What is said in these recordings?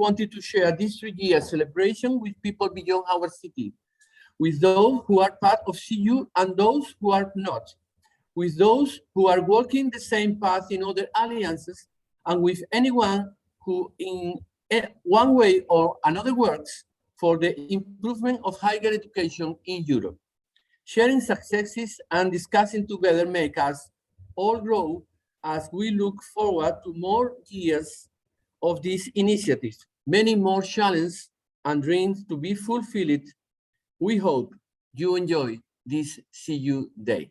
wanted to share this 3-year celebration with people beyond our city, with those who are part of CU and those who are not, with those who are walking the same path in other alliances, and with anyone who in one way or another works for the improvement of higher education in Europe. Sharing successes and discussing together make us all grow as we look forward to more years of this initiative, many more challenges and dreams to be fulfilled. We hope you enjoy this CU Day.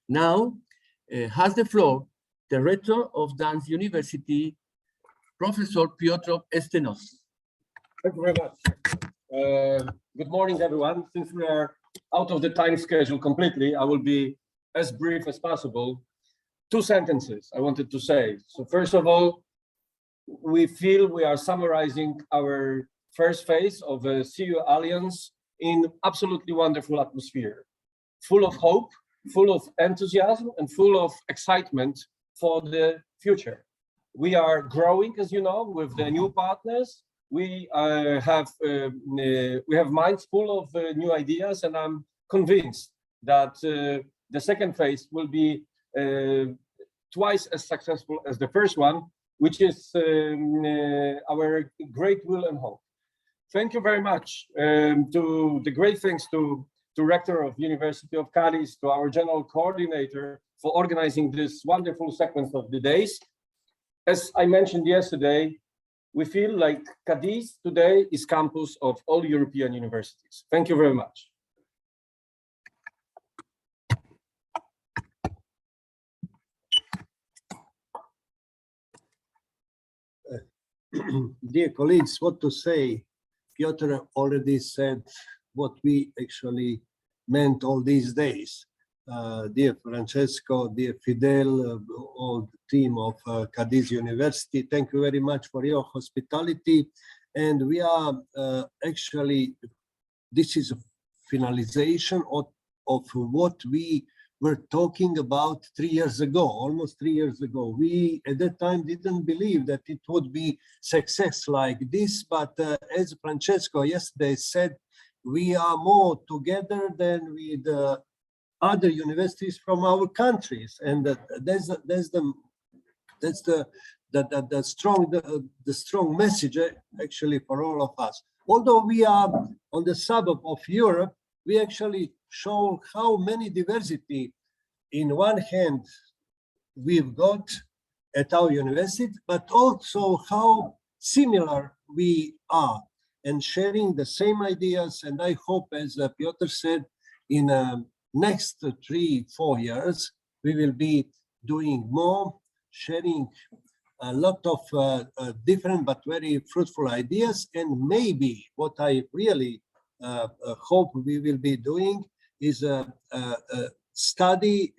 Now has the floor the Rector of Gdańsk University, Professor Piotr Estenos. Thank you very much. Good morning, everyone. Since we are out of the time schedule completely, I will be as brief as possible. 2 sentences I wanted to say. So first of all, we feel we are summarizing our first phase of a CU Alliance in absolutely wonderful atmosphere, full of hope, full of enthusiasm, and full of excitement for the future. We are growing, as you know, with the new partners. We have minds full of new ideas, and I'm convinced that the second phase will be twice as successful as the first one, which is our great will and hope. Thank you very much. To the great thanks to Rector of University of Cadiz, to our General Coordinator for organizing this wonderful sequence of the days. As I mentioned yesterday, we feel like Cadiz today is campus of all European universities. Thank you very much. Dear colleagues, what to say? Piotr already said what we actually meant all these days. Dear Francesco, dear Fidel, all the team of Cadiz University, thank you very much for your hospitality. And we are actually, this is a finalization of what we were talking about 3 years ago, almost 3 years ago. We at that time didn't believe that it would be success like this, but as Francesco yesterday said, we are more together than with other universities from our countries, and that's the strong message actually for all of us. Although we are on the suburb of Europe, we actually show how many diversity in one hand we've got at our university, but also how similar we are and sharing the same ideas. And I hope, as Piotr said, in next 3-4 years, we will be doing more, sharing a lot of different but very fruitful ideas. And maybe what I really hope we will be doing is a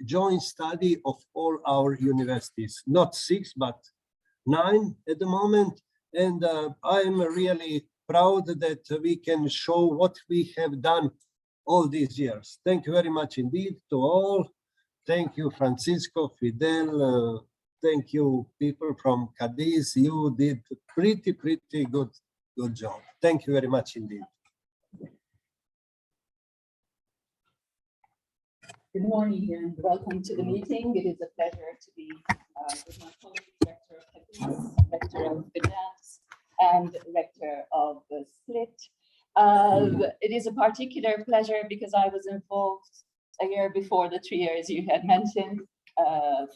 joint study of all our universities, not 6, but 9 at the moment. And I'm really proud that we can show what we have done all these years. Thank you very much indeed to all. Thank you, Francisco, Fidel. Thank you, people from Cadiz. You did pretty good job. Thank you very much indeed. Good morning and welcome to the meeting. It is a pleasure to be with my colleague, Rector of Cadiz, Rector of Gdańsk, and Rector of Split. It is a particular pleasure because I was involved a year before the 3 years you had mentioned,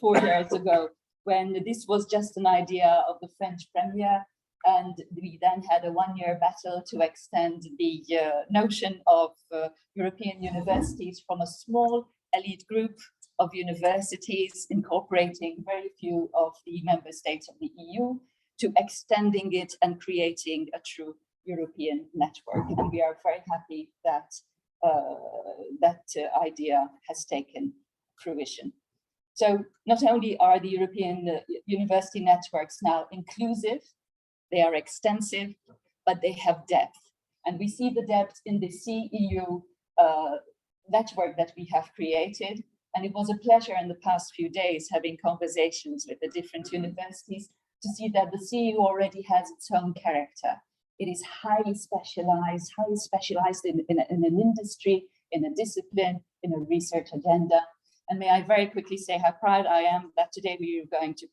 4 years ago, when this was just an idea of the French Premier, and we then had a 1-year battle to extend the notion of European universities from a small elite group of universities incorporating very few of the member states of the EU to extending it and creating a true European network. And we are very happy that that idea has taken fruition. So not only are the European university networks now inclusive, they are extensive, but they have depth. And we see the depth in the CEU network that we have created. And it was a pleasure in the past few days having conversations with the different universities to see that the CEU already has its own character. It is highly specialized in an industry, in a discipline, in a research agenda. And may I very quickly say how proud I am that today we are going to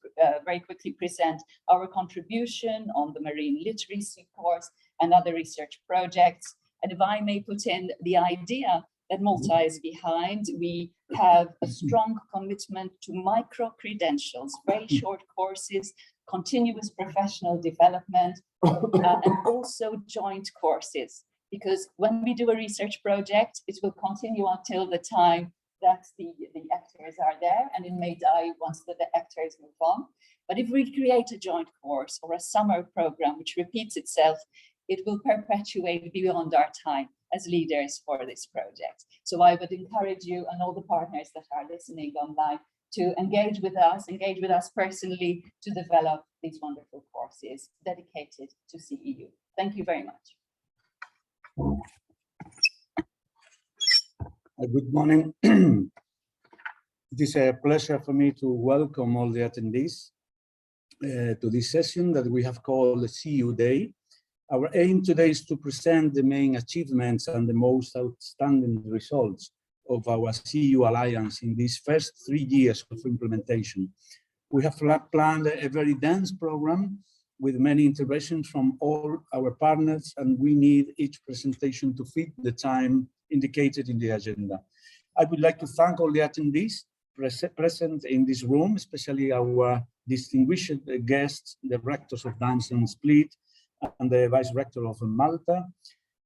very quickly present our contribution on the marine literacy course and other research projects. And if I may put in the idea that Malta is behind, we have a strong commitment to micro-credentials, very short courses, continuous professional development, and also joint courses. Because when we do a research project, it will continue until the time that the actors are there, and it may die once the actors move on. But if we create a joint course or a summer program which repeats itself, it will perpetuate beyond our time as leaders for this project. So I would encourage you and all the partners that are listening online to engage with us personally, to develop these wonderful courses dedicated to CEU. Thank you very much. Good morning. It is a pleasure for me to welcome all the attendees to this session that we have called the CEU Day. Our aim today is to present the main achievements and the most outstanding results of our CEU Alliance in these first 3 years of implementation. We have planned a very dense program with many interventions from all our partners, and we need each presentation to fit the time indicated in the agenda. I would like to thank all the attendees present in this room, especially our distinguished guests, the rectors of Gdańsk and Split, and the vice rector of Malta,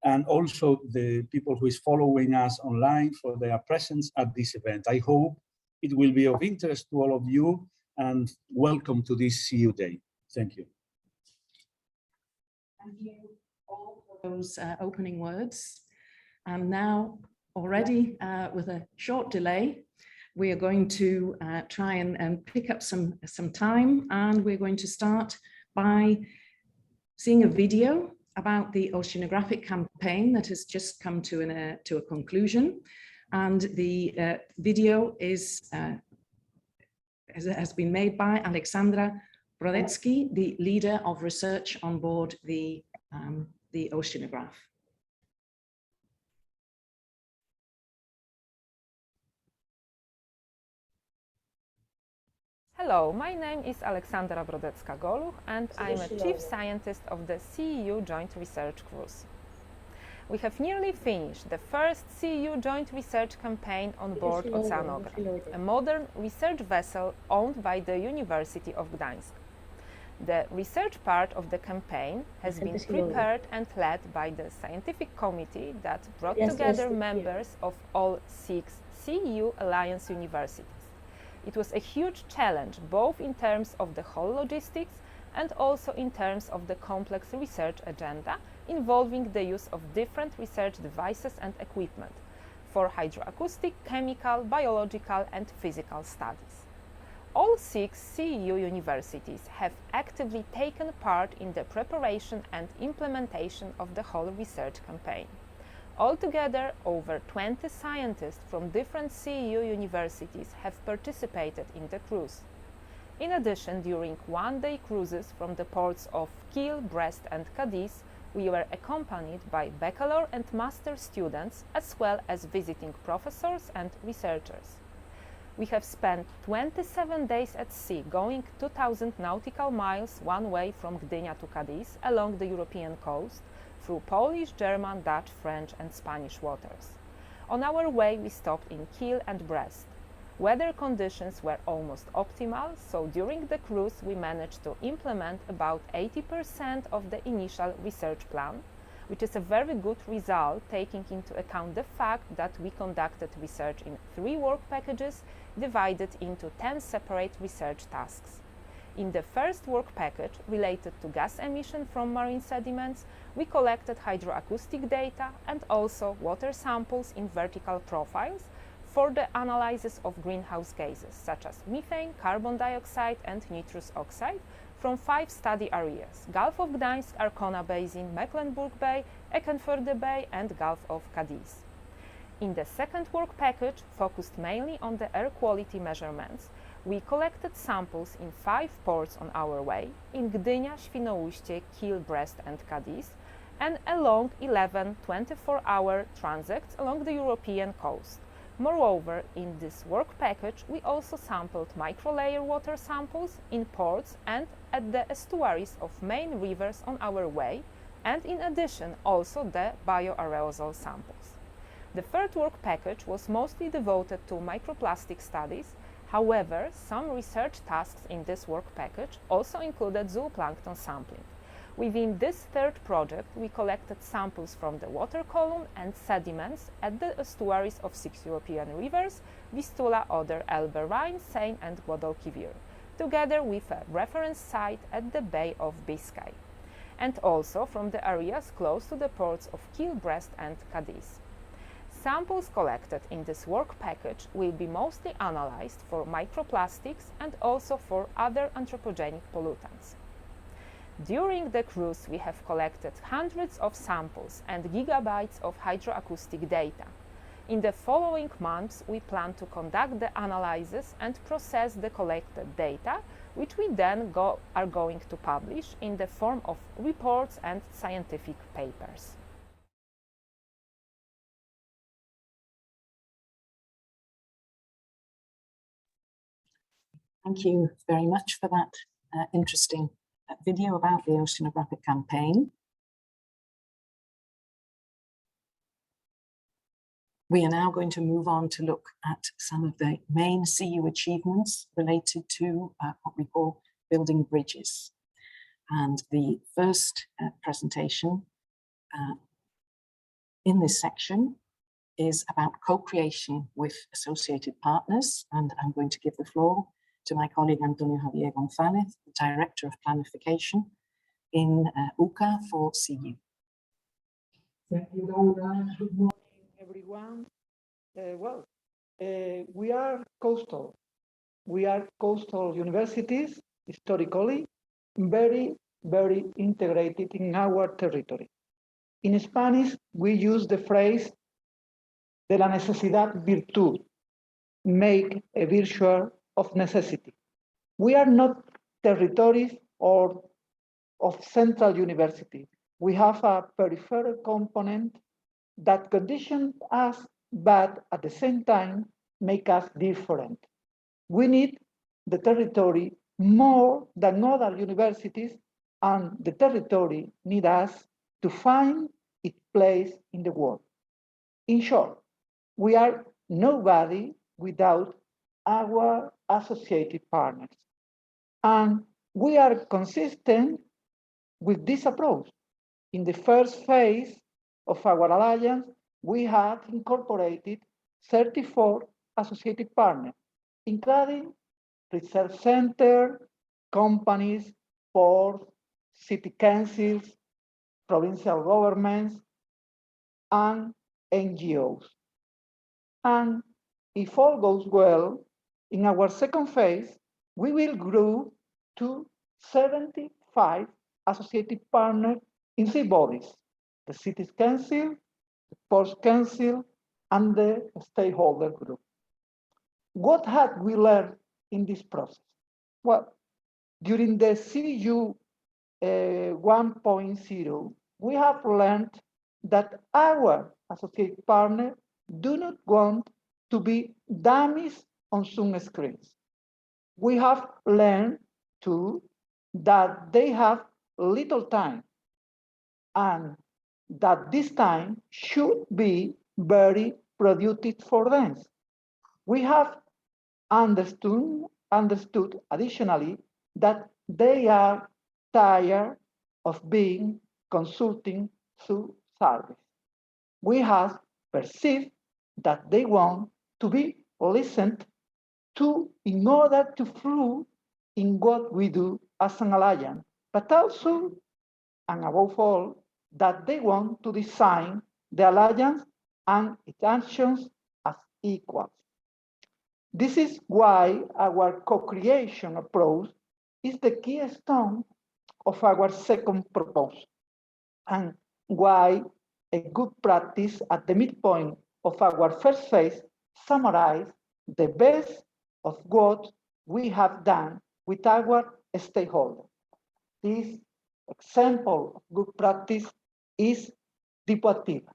and also the people who is following us online for their presence at this event. I hope it will be of interest to all of you, and welcome to this CEU Day. Thank you. Thank you all for those opening words. And now, already with a short delay, we are going to try and pick up some time, and we're going to start by seeing a video about the oceanographic campaign that has just come to a conclusion. And the video has been made by Aleksandra Brodecki, the leader of research on board the oceanograph. Hello, my name is Aleksandra Brodecka-Goluch and I'm a chief scientist of the CEU Joint Research Cruise. We have nearly finished the first CEU Joint Research campaign on board Oceanograph, a modern research vessel owned by the University of Gdańsk. The research part of the campaign has been prepared and led by the scientific committee that brought together members of all 6 CEU Alliance universities. It was a huge challenge, both in terms of the whole logistics and also in terms of the complex research agenda involving the use of different research devices and equipment for hydroacoustic, chemical, biological and physical studies. All 6 CEU universities have actively taken part in the preparation and implementation of the whole research campaign. Altogether, over 20 scientists from different CEU universities have participated in the cruise. In addition, during one-day cruises from the ports of Kiel, Brest and Cadiz, we were accompanied by bachelor and master students, as well as visiting professors and researchers. We have spent 27 days at sea, going 2,000 nautical miles one way from Gdynia to Cadiz along the European coast, through Polish, German, Dutch, French and Spanish waters. On our way we stopped in Kiel and Brest. Weather conditions were almost optimal, so during the cruise we managed to implement about 80% of the initial research plan, which is a very good result taking into account the fact that we conducted research in 3 work packages divided into 10 separate research tasks. In the first work package, related to gas emission from marine sediments, we collected hydroacoustic data and also water samples in vertical profiles for the analysis of greenhouse gases, such as methane, carbon dioxide and nitrous oxide from 5 study areas: Gulf of Gdańsk, Arkona Basin, Mecklenburg Bay, Eckernförde Bay and Gulf of Cadiz. In the second work package, focused mainly on the air quality measurements, We collected samples in 5 ports on our way, in Gdynia, Świnoujście, Kiel, Brest and Cadiz, and along 11 24-hour transects along the European coast. Moreover, in this work package, we also sampled microlayer water samples in ports and at the estuaries of main rivers on our way, and in addition also the bioaerosol samples. The third work package was mostly devoted to microplastic studies. However, some research tasks in this work package also included zooplankton sampling. Within this third project, we collected samples from the water column and sediments at the estuaries of 6 European rivers: Vistula, Oder, Elbe, Rhine, Seine and Guadalquivir, together with a reference site at the Bay of Biscay, and also from the areas close to the ports of Kiel, Brest and Cadiz. Samples collected in this work package will be mostly analyzed for microplastics and also for other anthropogenic pollutants. During the cruise, we have collected hundreds of samples and gigabytes of hydroacoustic data. In the following months, we plan to conduct the analysis and process the collected data, which we then are going to publish in the form of reports and scientific papers. Thank you very much for that interesting video about the Oceanographic campaign. We are now going to move on to look at some of the main CU achievements related to what we call building bridges. And the first presentation in this section is about co-creation with associated partners. And I'm going to give the floor to my colleague Antonio Javier González, the Director of Planification in UCA for CU. Thank you, Laura. Good morning, everyone. We are coastal. We are coastal universities, historically, very, very integrated in our territory. In Spanish, we use the phrase de la necesidad virtud, make a virtue of necessity. We are not territories or of central university. We have a peripheral component that conditions us, but at the same time make us different. We need the territory more than other universities, and the territory needs us to find its place in the world. In short, we are nobody without our associated partners. And we are consistent with this approach. In the first phase of our alliance, we have incorporated 34 associated partners, including research centers, companies, ports, city councils, provincial governments, and NGOs. And if all goes well, in our second phase, we will grow to 75 associated partners in 3 bodies: the Cities Council, the Ports Council, and the stakeholder group. What have we learned in this process? Well, during the CU 1.0, we have learned that our associated partners do not want to be dummies on Zoom screens. We have learned too that they have little time, and that this time should be very productive for them. We have understood additionally that they are tired of being consulting through service. We have perceived that they want to be listened to in order to flow in what we do as an alliance, but also, and above all, that they want to design the alliance and its actions as equals. This is why our co-creation approach is the keystone of our second proposal, and why a good practice at the midpoint of our first phase summarizes the best of what we have done with our stakeholders. This example of good practice is Dipoactiva.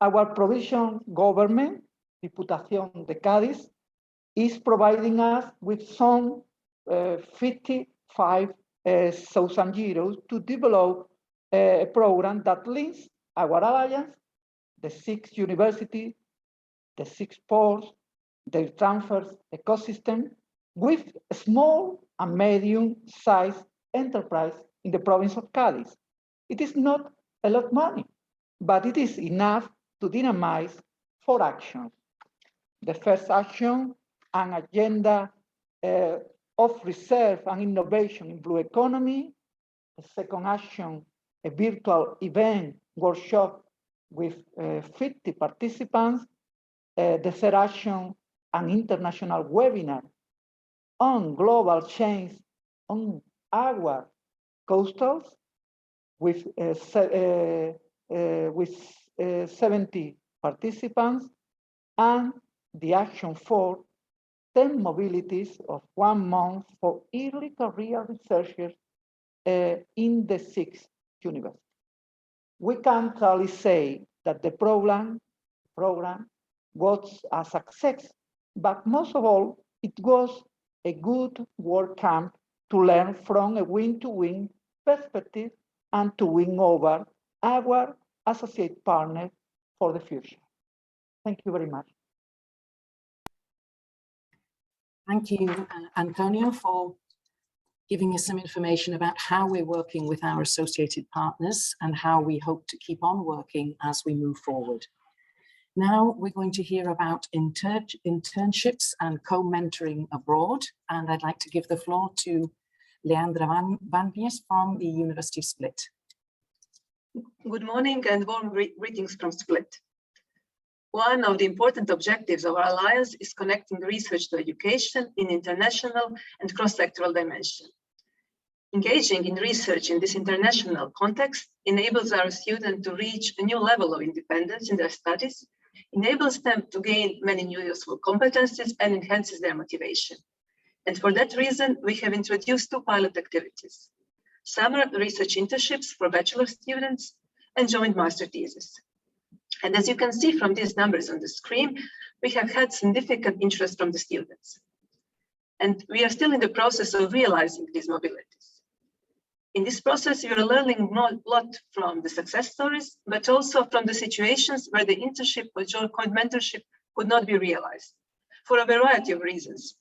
Our provincial government, Diputación de Cádiz, is providing us with some 55,000 euros to develop a program that links our alliance, the 6 universities, the 6 ports, the transfers ecosystem, with a small and medium-sized enterprise in the province of Cádiz. It is not a lot of money, but it is enough to dynamize 4 actions. The first action, an agenda of research and innovation in blue economy. The second action, a virtual event workshop with 50 participants. The third action, an international webinar on global change on our coastals with 70 participants, and the action for 10 mobilities of 1 month for early career researchers in the 6 universities. We can clearly say that the program was a success, but most of all, it was a good work camp to learn from a win-to-win perspective and to win over our associate partner for the future. Thank you very much. Thank you, Antonio, for giving us some information about how we're working with our associated partners and how we hope to keep on working as we move forward. Now we're going to hear about internships and co-mentoring abroad, and I'd like to give the floor to Leandra Van Vies from the University of Split. Good morning and warm greetings from Split. One of the important objectives of our alliance is connecting research to education in international and cross-sectoral dimension. Engaging in research in this international context enables our students to reach a new level of independence in their studies, enables them to gain many new useful competencies, and enhances their motivation. And for that reason, we have introduced 2 pilot activities: summer research internships for bachelor students and joint master thesis. And as you can see from these numbers on the screen, we have had significant interest from the students. And we are still in the process of realizing these mobilities. In this process, we are learning a lot from the success stories, but also from the situations where the internship or joint mentorship could not be realized for a variety of reasons,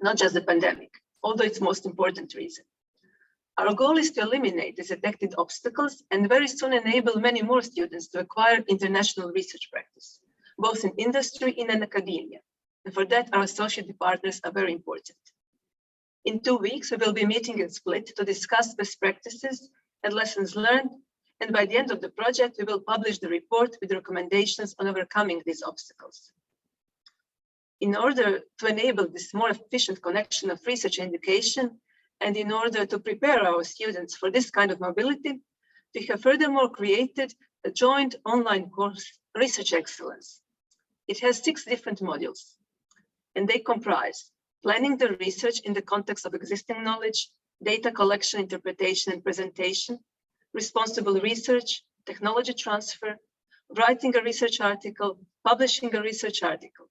not just the pandemic, although it's most important reason. Our goal is to eliminate these detected obstacles and very soon enable many more students to acquire international research practice, both in industry and in academia. And for that, our associate partners are very important. In 2 weeks, we will be meeting in Split to discuss best practices and lessons learned. And by the end of the project, we will publish the report with recommendations on overcoming these obstacles. In order to enable this more efficient connection of research and education, and in order to prepare our students for this kind of mobility, we have furthermore created a joint online course, Research Excellence. It has 6 different modules, and they comprise planning the research in the context of existing knowledge, data collection, interpretation, and presentation, responsible research, technology transfer, writing a research article, publishing a research article.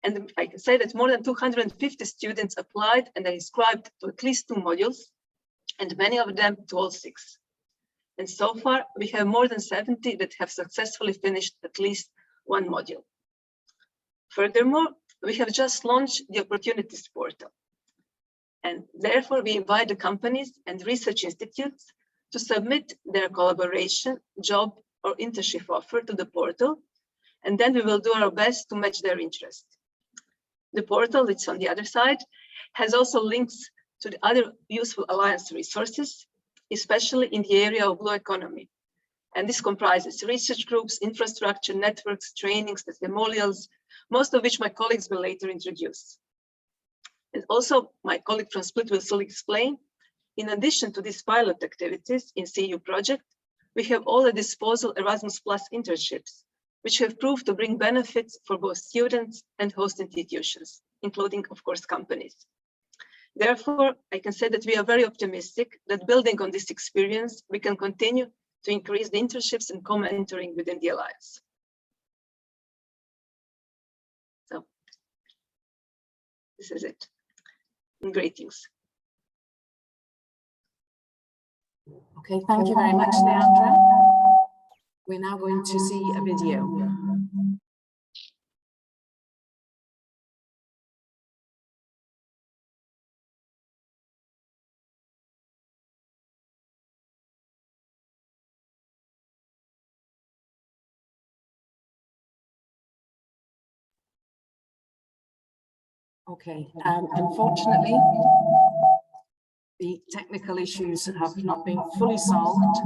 And I can say that more than 250 students applied and they inscribed to at least 2 modules, and many of them to all 6. And so far, we have more than 70 that have successfully finished at least 1 module. Furthermore, we have just launched the Opportunities Portal. And therefore, we invite the companies and research institutes to submit their collaboration, job, or internship offer to the portal, and then we will do our best to match their interest. The portal, it's on the other side, has also links to the other useful alliance resources, especially in the area of blue economy. And this comprises research groups, infrastructure, networks, trainings, testimonials, most of which my colleagues will later introduce. And also, my colleague from Split will soon explain, in addition to these pilot activities in CEU project, we have all at disposal Erasmus Plus internships, which have proved to bring benefits for both students and host institutions. including, of course, companies. Therefore, I can say that we are very optimistic that building on this experience, we can continue to increase the internships and co-mentoring within the Alliance. So, this is it. And greetings. Okay, thank you very much, Leandra. We're now going to see a video. Okay, unfortunately, the technical issues have not been fully solved,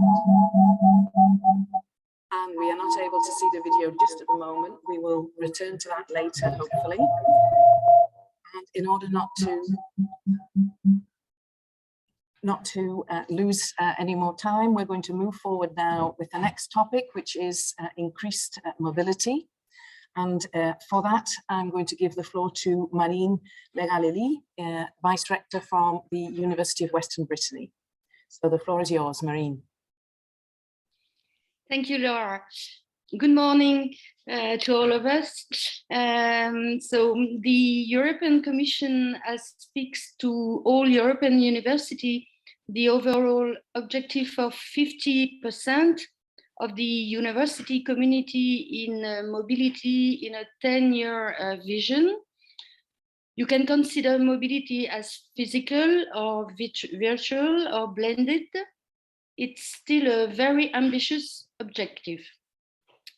and we are not able to see the video just at the moment. We will return to that later, hopefully. And in order not to lose any more time, we're going to move forward now with the next topic, which is increased mobility. And for that, I'm going to give the floor to Marine Legaleli, Vice Rector from the University of Western Brittany. So the floor is yours, Marine. Thank you, Laura. Good morning to all of us. So the European Commission speaks to all European universities the overall objective of 50% of the university community in mobility in a 10-year vision. You can consider mobility as physical or virtual or blended. It's still a very ambitious objective.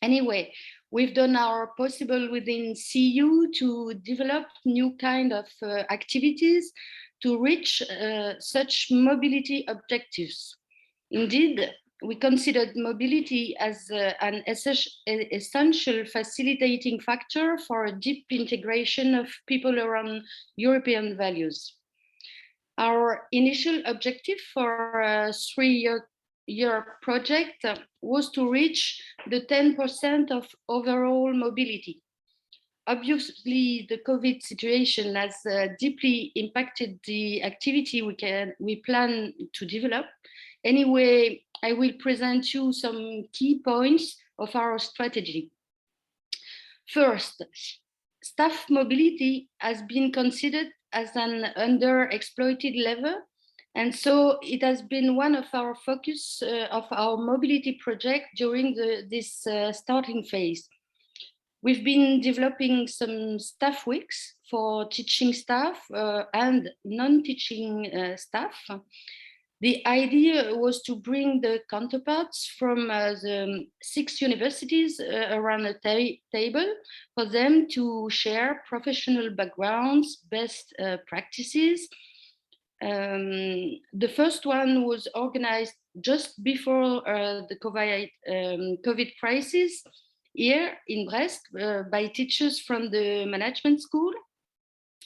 Anyway, we've done our possible within CEU to develop new kind of activities to reach such mobility objectives. Indeed, we considered mobility as an essential facilitating factor for a deep integration of people around European values. Our initial objective for a 3-year project was to reach the 10% of overall mobility. Obviously, the COVID situation has deeply impacted the activity we plan to develop. Anyway, I will present you some key points of our strategy. First, staff mobility has been considered as an underexploited level, and so it has been one of our focus of our mobility project during this starting phase. We've been developing some staff weeks for teaching staff and non-teaching staff. The idea was to bring the counterparts from the 6 universities around a table for them to share professional backgrounds, best practices. The first one was organized just before the COVID crisis here in Brest by teachers from the management school.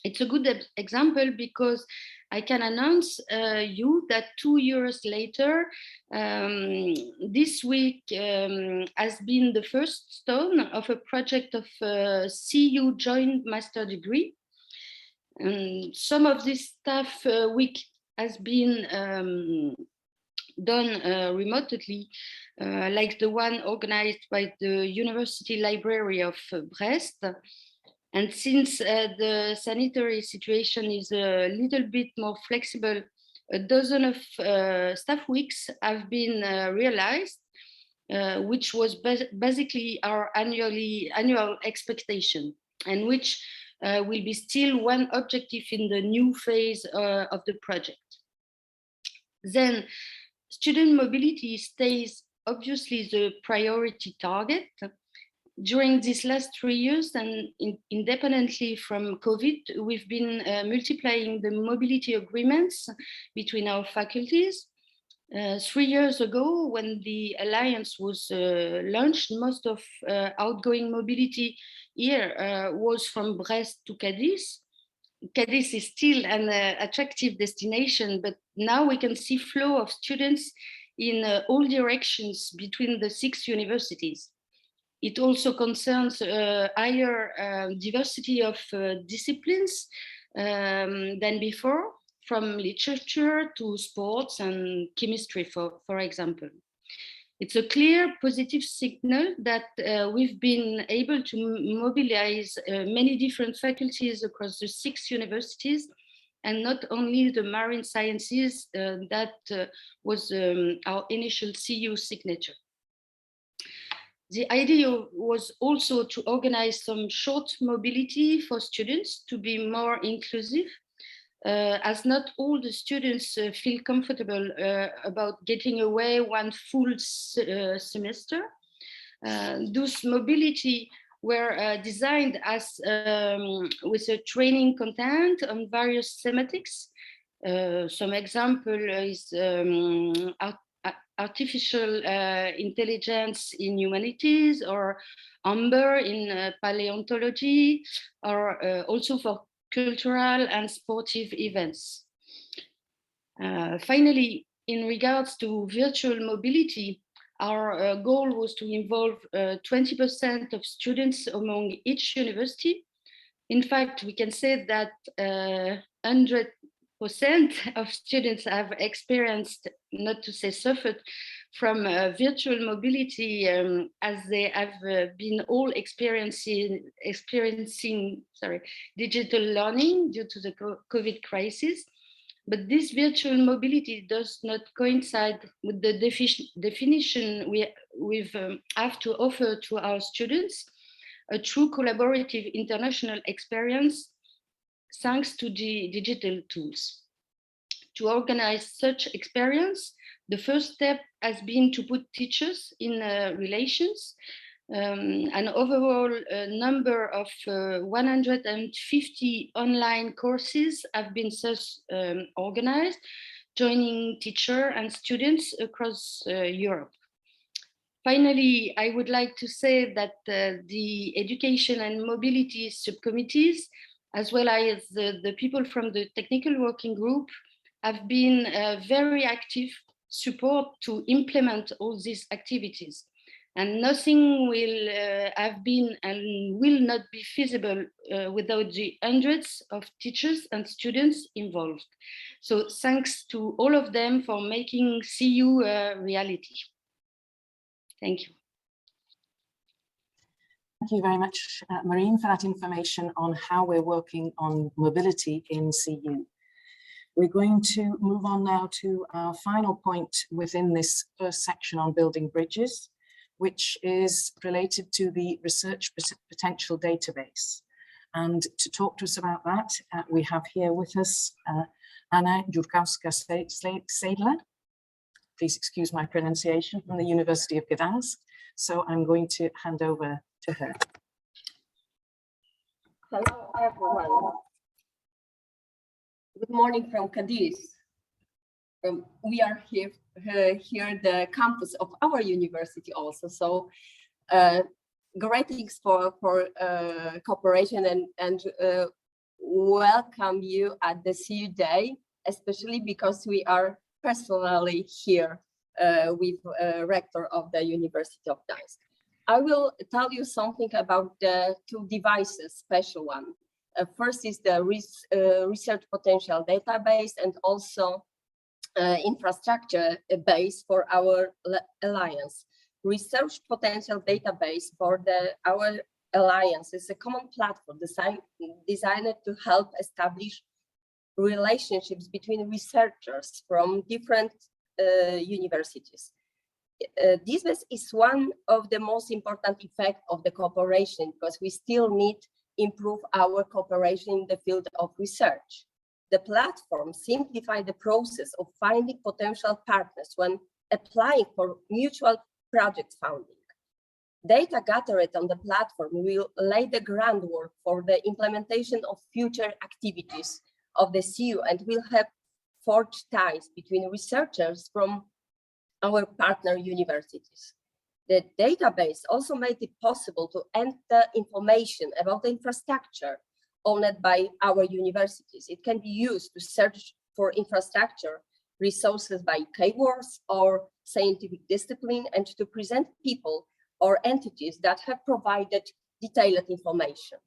It's a good example because I can announce you that 2 years later, this week has been the first stone of a project of CEU joint master degree. And some of this staff week has been done remotely, like the one organized by the University Library of Brest. And since the sanitary situation is a little bit more flexible, a dozen of staff weeks have been realized, which was basically our annual expectation, and which will be still one objective in the new phase of the project. Then, student mobility stays obviously the priority target. During these last 3 years, and independently from COVID, we've been multiplying the mobility agreements between our faculties. 3 years ago, when the Alliance was launched, most of outgoing mobility here was from Brest to Cadiz. Cadiz is still an attractive destination, but now we can see flow of students in all directions between the 6 universities. It also concerns higher diversity of disciplines than before, from literature to sports and chemistry, for example. It's a clear positive signal that we've been able to mobilize many different faculties across the 6 universities, and not only the marine sciences that was our initial CU signature. The idea was also to organize some short mobility for students to be more inclusive, as not all the students feel comfortable about getting away one full semester. Those mobility were designed as with a training content on various thematics. Some example is artificial intelligence in humanities, or Amber in paleontology, or also for cultural and sportive events. Finally, in regards to virtual mobility, our goal was to involve 20% of students among each university. In fact, we can say that 100% of students have experienced, not to say suffered, from virtual mobility, as they have been all experiencing digital learning due to the COVID crisis. But this virtual mobility does not coincide with the definition we have to offer to our students, a true collaborative international experience thanks to the digital tools. To organize such experience, the first step has been to put teachers in relations. An overall number of 150 online courses have been thus organized, joining teachers and students across Europe. Finally, I would like to say that the education and mobility subcommittees, as well as the people from the technical working group, have been very active support to implement all these activities. And nothing will have been and will not be feasible without the hundreds of teachers and students involved. So thanks to all of them for making CU a reality. Thank you. Thank you very much, Maureen, for that information on how we're working on mobility in CU. We're going to move on now to our final point within this first section on building bridges, which is related to the Research Potential Database. And to talk to us about that, we have here with us Anna Jurkowska-Seidler. Please excuse my pronunciation, from the University of Gdańsk. So I'm going to hand over to her. Hello, everyone. Good morning from Cadiz. We are here at the campus of our university also. So greetings for cooperation and welcome you at the CU Day, especially because we are personally here with rector of the University of Gdańsk. I will tell you something about the 2 devices, special one. First is the Research Potential Database, and also infrastructure base for our alliance. Research Potential Database for our alliance is a common platform designed to help establish relationships between researchers from different universities. This is one of the most important effects of the cooperation, because we still need to improve our cooperation in the field of research. The platform simplifies the process of finding potential partners when applying for mutual project funding. Data gathered on the platform will lay the groundwork for the implementation of future activities of the CU, and will help forge ties between researchers from our partner universities. The database also made it possible to enter information about the infrastructure owned by our universities. It can be used to search for infrastructure resources by keywords or scientific discipline, and to present people or entities that have provided detailed information.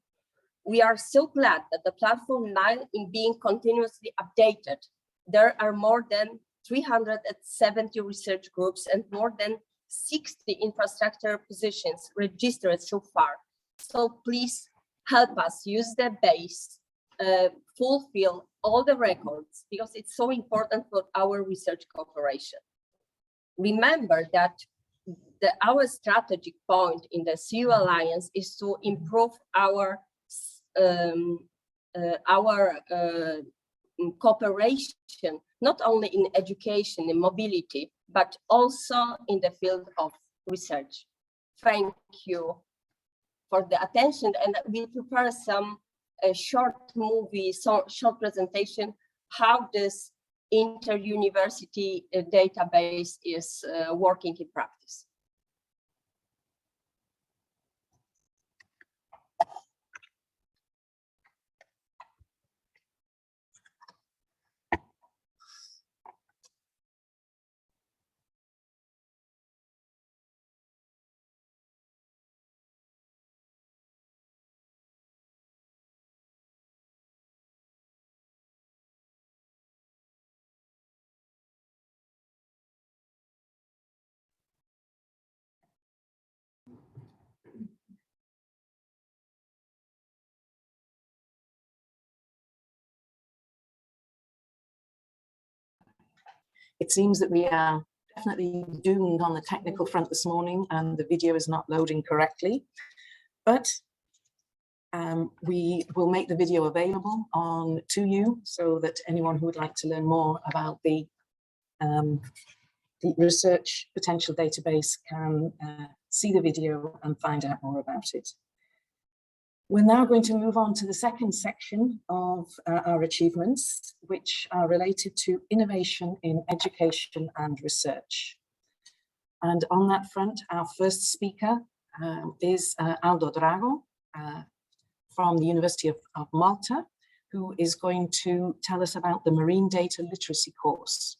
We are so glad that the platform now is being continuously updated. There are more than 370 research groups and more than 60 infrastructure positions registered so far. So please help us use the base, fulfill all the records, because it's so important for our research cooperation. Remember that our strategic point in the CEU Alliance is to improve our cooperation, not only in education and mobility, but also in the field of research. Thank you for the attention, and we'll prepare some short movie, short presentation, how this inter-university database is working in practice. It seems that we are definitely doomed on the technical front this morning and the video is not loading correctly, but we will make the video available to you so that anyone who would like to learn more about the research potential database can see the video and find out more about it. We're now going to move on to the second section of our achievements, which are related to innovation in education and research. And on that front, our first speaker is Aldo Drago from the University of Malta, who is going to tell us about the Marine Data Literacy course.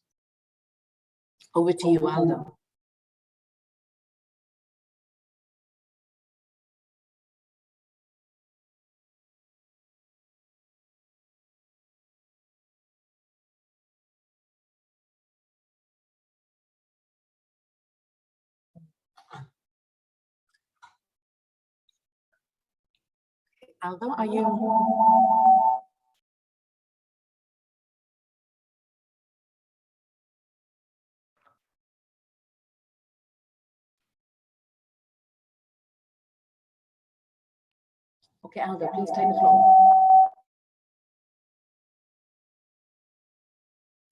Over to you, Aldo. Aldo, are you? Okay, Aldo, please take the floor.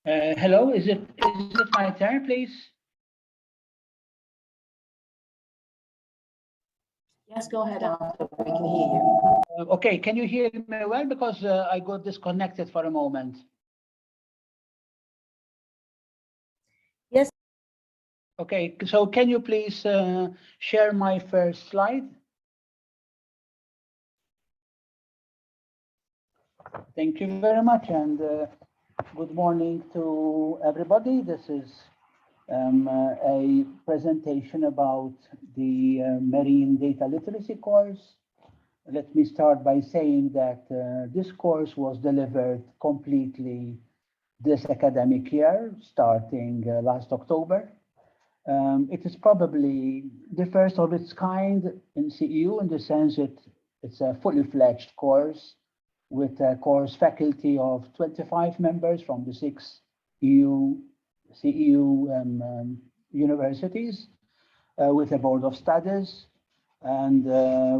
Hello, is it my turn, please? Yes, go ahead, Aldo. We can hear you. Okay, can you hear me well? Because I got disconnected for a moment. Yes. Okay, so can you please share my first slide? Thank you very much, and good morning to everybody. This is a presentation about the Marine Data Literacy course. Let me start by saying that this course was delivered completely this academic year, starting last October. It is probably the first of its kind in CEU in the sense that it's a fully fledged course with a course faculty of 25 members from the 6 CEU universities, with a board of studies and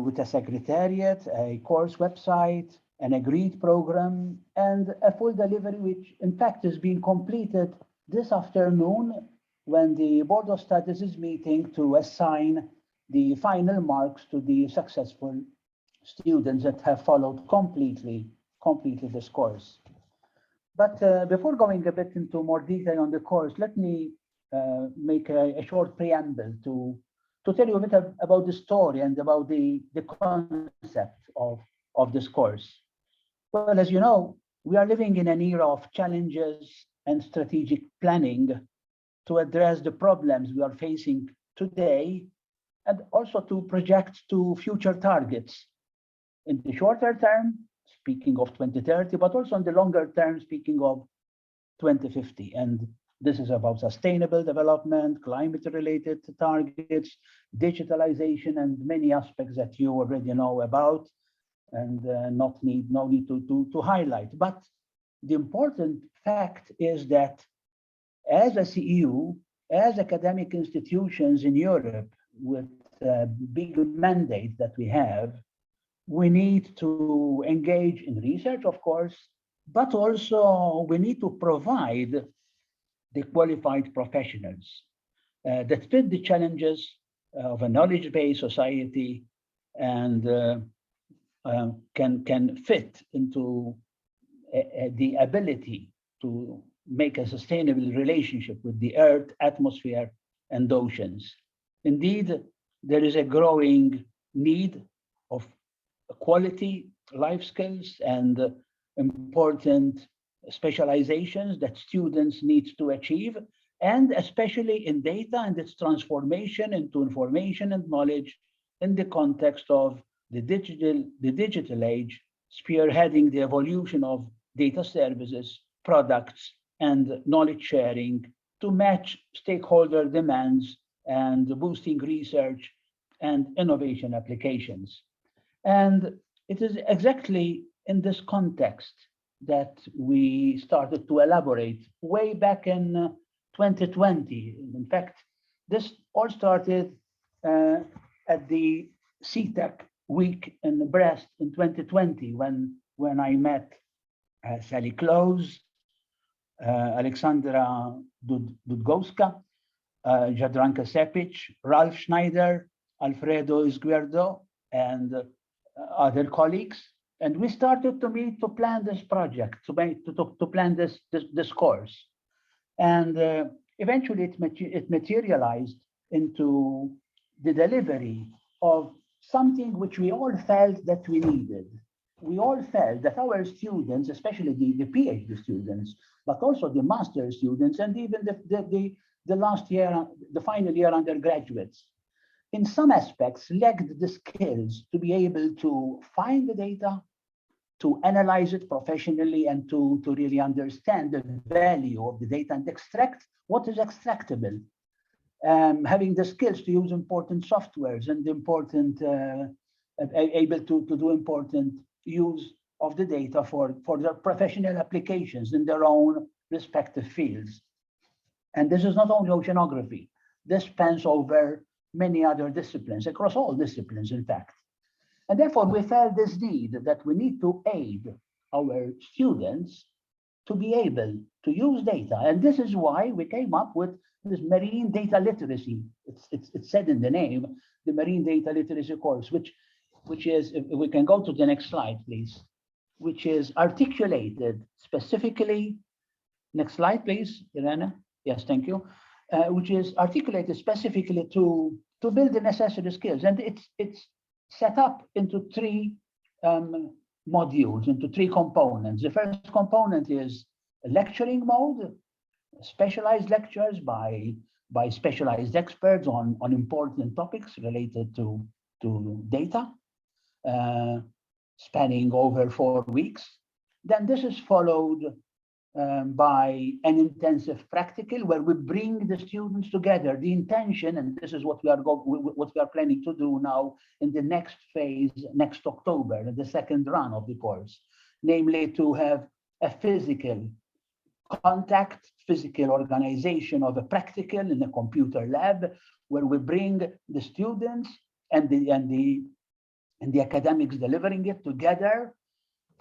with a secretariat, a course website, an agreed program, and a full delivery, which in fact is being completed this afternoon when the board of studies is meeting to assign the final marks to the successful students that have followed completely this course. But before going a bit into more detail on the course, let me make a short preamble to tell you a bit about the story and about the concept of this course. Well, as you know, we are living in an era of challenges and strategic planning to address the problems we are facing today and also to project to future targets in the shorter term, speaking of 2030, but also in the longer term, speaking of 2050. And this is about sustainable development, climate-related targets, digitalization, and many aspects that you already know about, and no need to highlight. But the important fact is that as a CEU, as academic institutions in Europe, with a big mandate that we have, we need to engage in research, of course, but also we need to provide the qualified professionals that fit the challenges of a knowledge-based society and can fit into the ability to make a sustainable relationship with the earth, atmosphere, and oceans. Indeed, there is a growing need of quality life skills and important specializations that students need to achieve, and especially in data and its transformation into information and knowledge in the context of the digital age, spearheading the evolution of data services, products, and knowledge sharing to match stakeholder demands and boosting research and innovation applications. And it is exactly in this context that we started to elaborate way back in 2020. In fact, this all started at the CTEC week in Brest in 2020, when I met Sally Close, Alexandra Dudgowska, Jadranka Sepic, Ralph Schneider, Alfredo Izquierdo, and other colleagues. And we started to meet to plan this project, to plan this course. And eventually it materialized into the delivery of something which we all felt that we needed. We all felt that our students, especially the PhD students, but also the master students, and even the last year, the final year undergraduates, in some aspects lacked the skills to be able to find the data, to analyze it professionally, and to really understand the value of the data and extract what is extractable. Having the skills to use important softwares and able to do important use of the data for their professional applications in their own respective fields. And this is not only oceanography. This spans over many other disciplines, across all disciplines, in fact. And therefore, we felt this need that we need to aid our students to be able to use data. And this is why we came up with this marine data literacy. It's said in the name, the marine data literacy course, which is, if we can go to the next slide, please, which is articulated specifically. Next slide, please, Irena. Yes, thank you. Which is articulated specifically to build the necessary skills. And it's set up into three modules, into three components. The first component is a lecturing mode, specialized lectures by specialized experts on important topics related to data, spanning over 4 weeks. Then this is followed by an intensive practical, where we bring the students together. The intention, and this is what we are planning to do now in the next phase, next October, the second run of the course, namely to have a physical contact, physical organization of a practical in a computer lab, where we bring the students and the academics delivering it together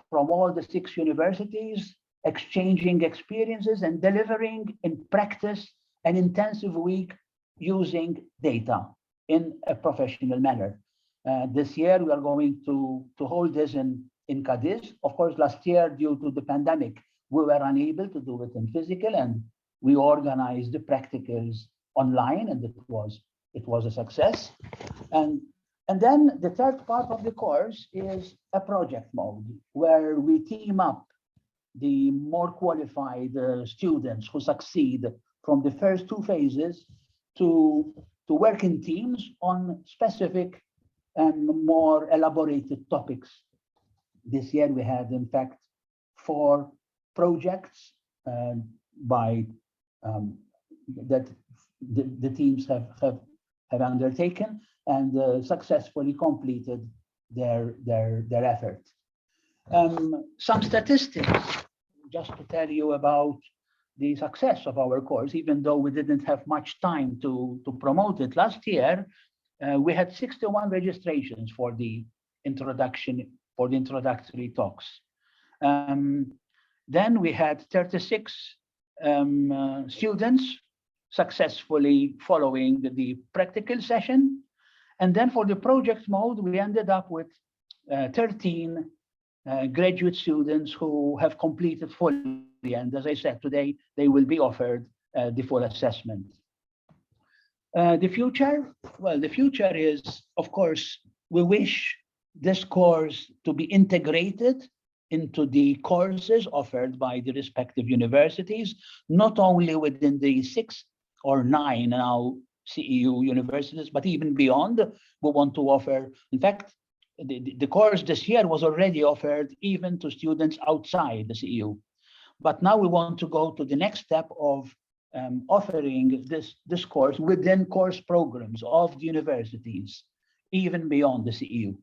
from all the 6 universities, exchanging experiences and delivering in practice an intensive week using data in a professional manner. This year, we are going to hold this in Cadiz. Of course, last year, due to the pandemic, we were unable to do it in physical, and we organized the practicals online, and it was a success. And then the third part of the course is a project mode, where we team up the more qualified students who succeed from the first 2 phases to to work in teams on specific and more elaborated topics. This year we had, in fact, 4 projects that the teams have undertaken and successfully completed their effort. Some statistics, just to tell you about the success of our course, even though we didn't have much time to promote it. Last year, we had 61 registrations for the introductory talks. Then we had 36 students successfully following the practical session. And then for the project mode, we ended up with 13 graduate students who have completed fully. And as I said, today, they will be offered the full assessment. The future? Well, the future is, of course, we wish this course to be integrated into the courses offered by the respective universities, not only within the 6 or 9 now CEU universities, but even beyond. We want to offer, in fact, the course this year was already offered even to students outside the CEU. But now we want to go to the next step of offering this course within course programs of the universities, even beyond the CEU.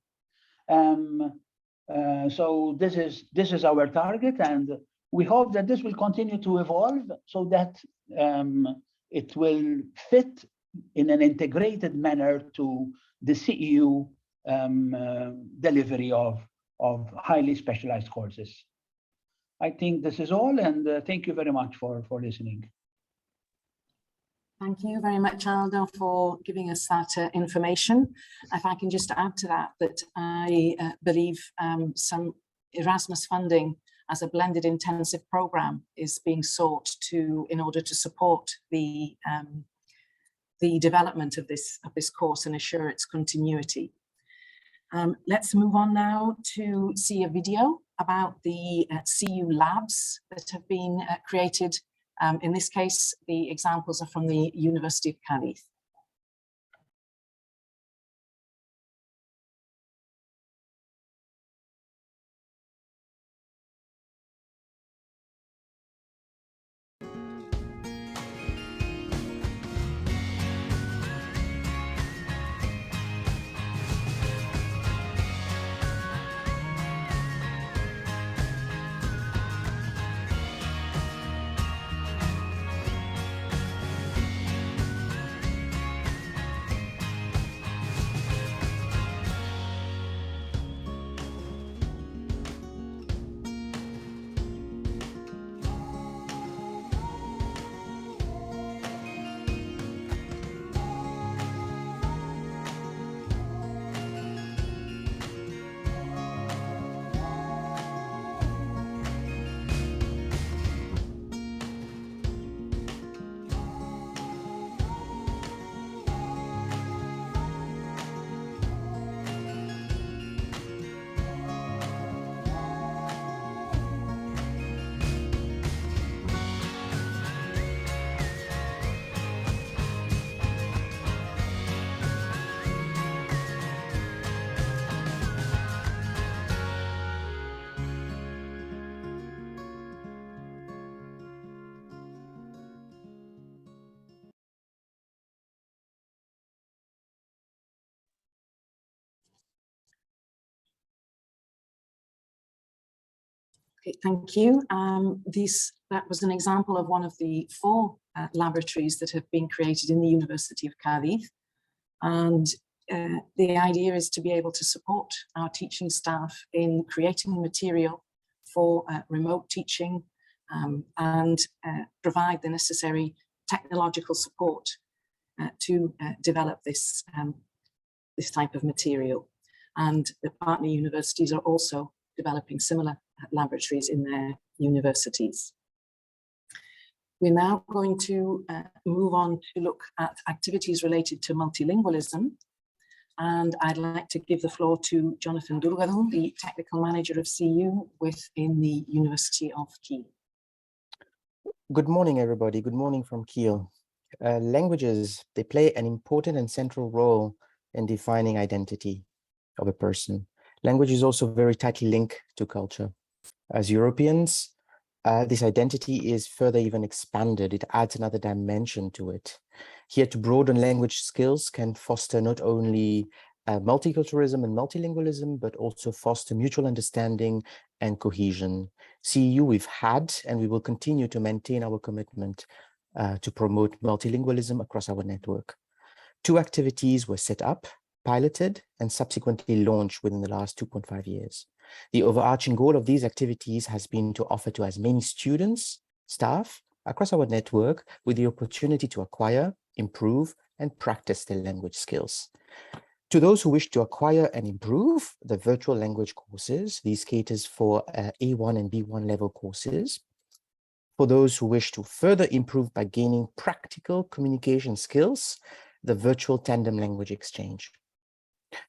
So this is our target, and we hope that this will continue to evolve so that it will fit in an integrated manner to the CEU delivery of highly specialized courses. I think this is all, and thank you very much for listening. Thank you very much, Aldo, for giving us that information. If I can just add to that, I believe some Erasmus funding as a blended intensive program is being sought in order to support the development of this course and assure its continuity. Let's move on now to see a video about the CEU labs that have been created. In this case, the examples are from the University of Cádiz. Okay, thank you. That was an example of one of the 4 laboratories that have been created in the University of Cádiz. And the idea is to be able to support our teaching staff in creating material for remote teaching and provide the necessary technological support to develop this type of material. And the partner universities are also developing similar laboratories in their universities. We're now going to move on to look at activities related to multilingualism. And I'd like to give the floor to Jonathan Durgadon, the Technical Manager of CEU within the University of Kiel. Good morning, everybody. Good morning from Kiel. Languages, they play an important and central role in defining identity of a person. Language is also very tightly linked to culture. As Europeans, this identity is further even expanded. It adds another dimension to it. Here, to broaden language skills can foster not only multiculturalism and multilingualism, but also foster mutual understanding and cohesion. CEU, we've had and we will continue to maintain our commitment to promote multilingualism across our network. 2 activities were set up, piloted, and subsequently launched within the last 2.5 years. The overarching goal of these activities has been to offer to as many students, staff across our network with the opportunity to acquire, improve, and practice their language skills. To those who wish to acquire and improve the virtual language courses, these caters for A1 and B1 level courses. For those who wish to further improve by gaining practical communication skills, the virtual tandem language exchange.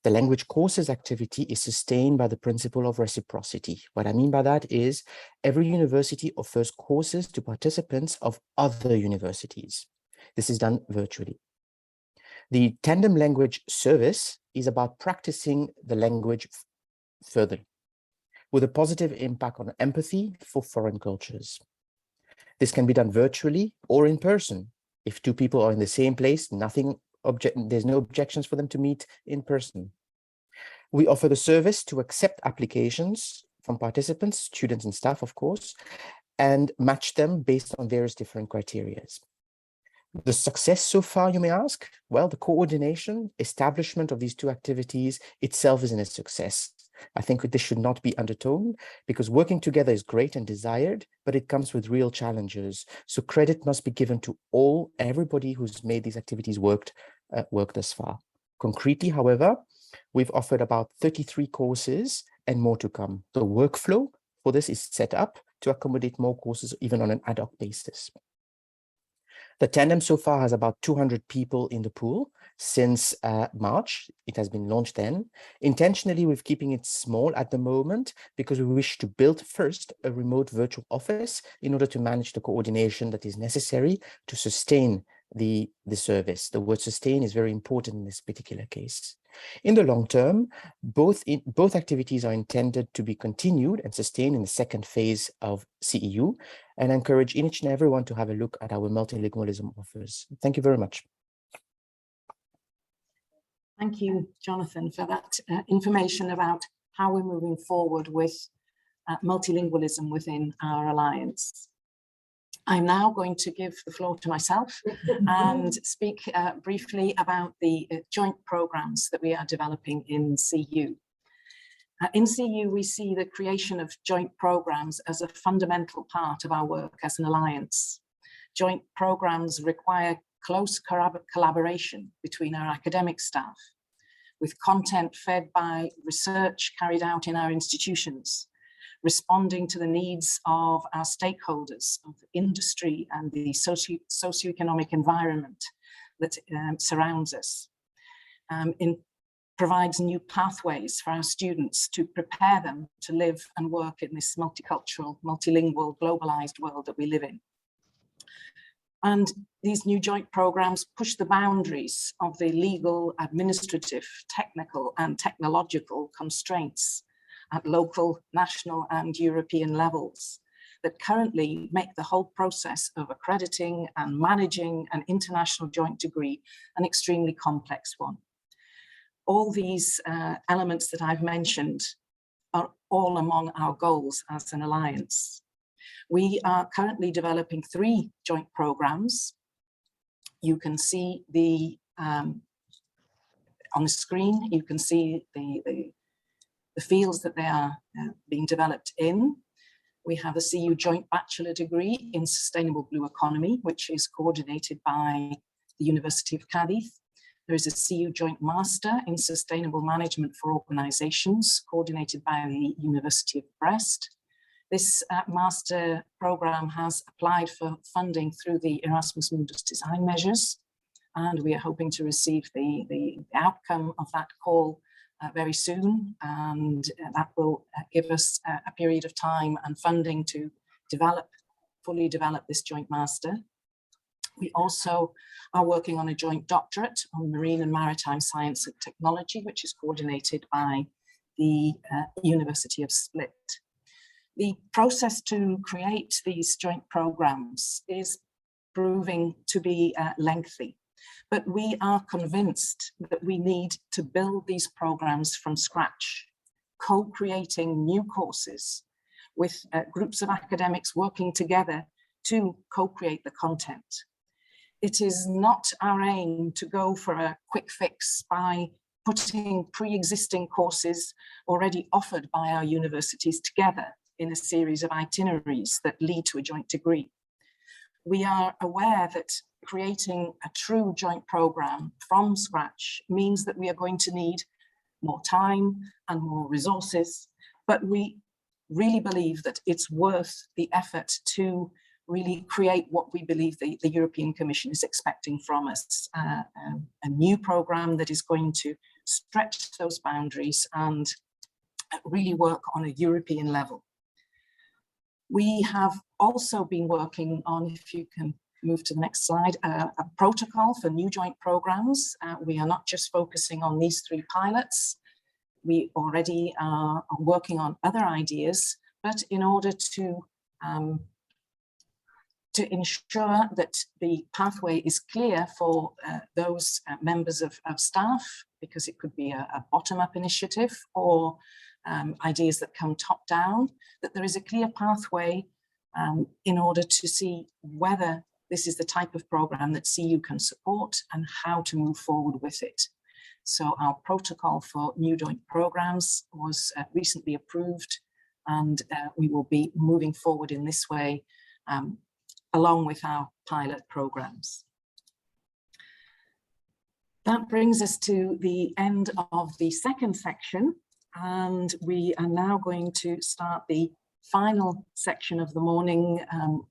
The language courses activity is sustained by the principle of reciprocity. What I mean by that is every university offers courses to participants of other universities. This is done virtually. The tandem language service is about practicing the language further with a positive impact on empathy for foreign cultures. This can be done virtually or in person. If 2 people are in the same place, there's no objections for them to meet in person. We offer the service to accept applications from participants, students and staff, of course, and match them based on various different criteria. The success so far, you may ask? Well, the coordination, establishment of these 2 activities itself is a success. I think this should not be undertoned because working together is great and desired, but it comes with real challenges. So credit must be given to everybody who's made these activities work thus far. Concretely, however, we've offered about 33 courses and more to come. The workflow for this is set up to accommodate more courses, even on an ad hoc basis. The tandem so far has about 200 people in the pool since March. It has been launched then. Intentionally, we're keeping it small at the moment because we wish to build first a remote virtual office in order to manage the coordination that is necessary to sustain the service. The word sustain is very important in this particular case. In the long term, both activities are intended to be continued and sustained in the second phase of CEU, and I encourage each and everyone to have a look at our multilingualism offers. Thank you very much. Thank you, Jonathan, for that information about how we're moving forward with multilingualism within our alliance. I'm now going to give the floor to myself and speak briefly about the joint programs that we are developing in CEU. In CEU, we see the creation of joint programs as a fundamental part of our work as an alliance. Joint programs require close collaboration between our academic staff, with content fed by research carried out in our institutions, responding to the needs of our stakeholders, of industry and the socioeconomic environment that surrounds us. Provides new pathways for our students to prepare them to live and work in this multicultural, multilingual, globalized world that we live in. And these new joint programs push the boundaries of the legal, administrative, technical, and technological constraints at local, national, and European levels that currently make the whole process of accrediting and managing an international joint degree an extremely complex one. All these elements that I've mentioned are all among our goals as an alliance. We are currently developing 3 joint programs. You can see on the screen, you can see the fields that they are being developed in. We have a CEU Joint Bachelor degree in Sustainable Blue Economy, which is coordinated by the University of Cadiz. There is a CEU Joint Master in Sustainable Management for Organizations, coordinated by the University of Brest. This master program has applied for funding through the Erasmus Mundus design measures, and we are hoping to receive the outcome of that call very soon, and that will give us a period of time and funding to fully develop this joint master. We also are working on a joint doctorate on marine and maritime science and technology, which is coordinated by the University of Split. The process to create these joint programs is proving to be lengthy, but we are convinced that we need to build these programs from scratch, co-creating new courses with groups of academics working together to co-create the content. It is not our aim to go for a quick fix by putting pre-existing courses already offered by our universities together in a series of itineraries that lead to a joint degree. We are aware that creating a true joint program from scratch means that we are going to need more time and more resources, but we really believe that it's worth the effort to really create what we believe the European Commission is expecting from us, a new program that is going to stretch those boundaries and really work on a European level. We have also been working on, if you can move to the next slide, a protocol for new joint programs. We are not just focusing on these 3 pilots. We already are working on other ideas, but in order to ensure that the pathway is clear for those members of staff, because it could be a bottom-up initiative or ideas that come top-down, that there is a clear pathway in order to see whether this is the type of program that CEU can support and how to move forward with it. So our protocol for new joint programs was recently approved, and we will be moving forward in this way along with our pilot programs. That brings us to the end of the second section, and we are now going to start the final section of the morning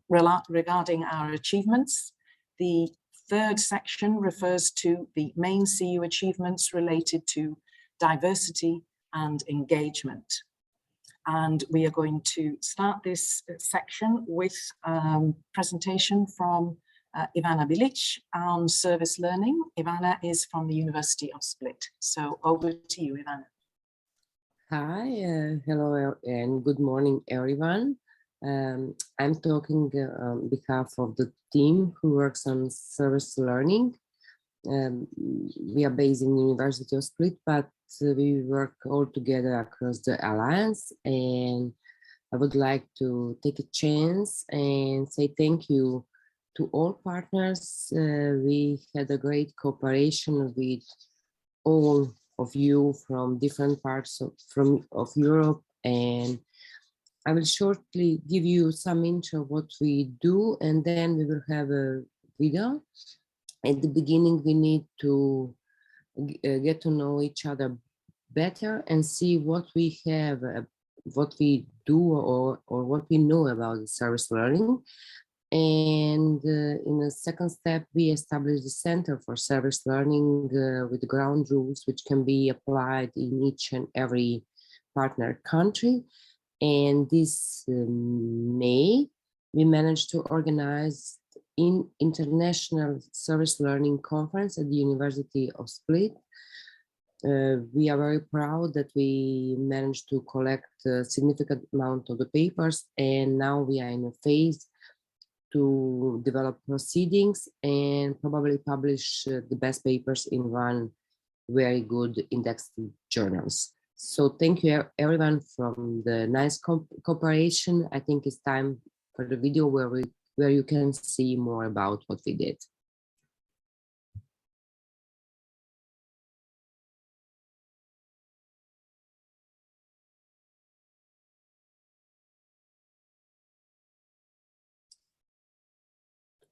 regarding our achievements. The third section refers to the main CEU achievements related to diversity and engagement. And we are going to start this section with a presentation from Ivana Bilic on service learning. Ivana is from the University of Split. So over to you, Ivana. Hi, hello and good morning, everyone. I'm talking on behalf of the team who works on service learning. We are based in the University of Split, but we work all together across the Alliance, and I would like to take a chance and say thank you to all partners. We had a great cooperation with all of you from different parts of Europe, and I will shortly give you some intro of what we do, and then we will have a video. At the beginning, we need to get to know each other better and see what we have, what we do, or what we know about service learning. And in the second step, we established the Center for Service Learning with ground rules, which can be applied in each and every partner country. And this May, we managed to organize an international service learning conference at the University of Split. We are very proud that we managed to collect a significant amount of the papers, and now we are in a phase to develop proceedings and probably publish the best papers in one very good indexed journals. So thank you everyone from the nice cooperation. I think it's time for the video where you can see more about what we did.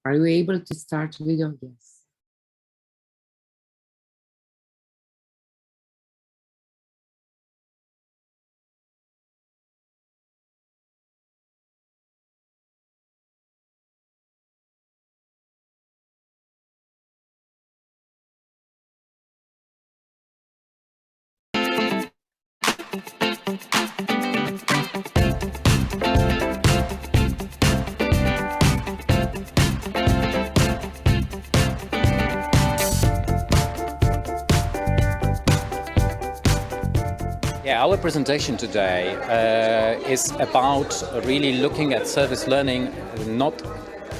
Are you able to start the video? Yes. Yeah, our presentation today is about really looking at service learning not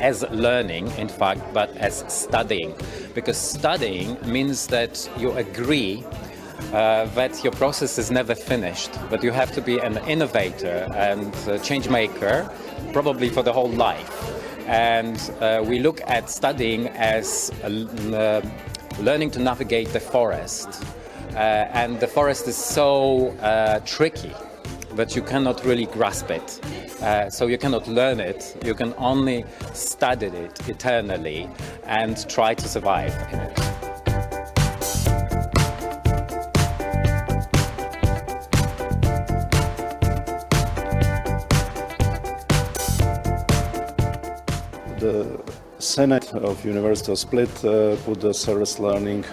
as learning, in fact, but as studying. Because studying means that you agree that your process is never finished, but you have to be an innovator and a change maker, probably for the whole life. And we look at studying as learning to navigate the forest. And the forest is so tricky that you cannot really grasp it. So you cannot learn it, you can only study it eternally and try to survive in it. The Senate of University of Split put the service learning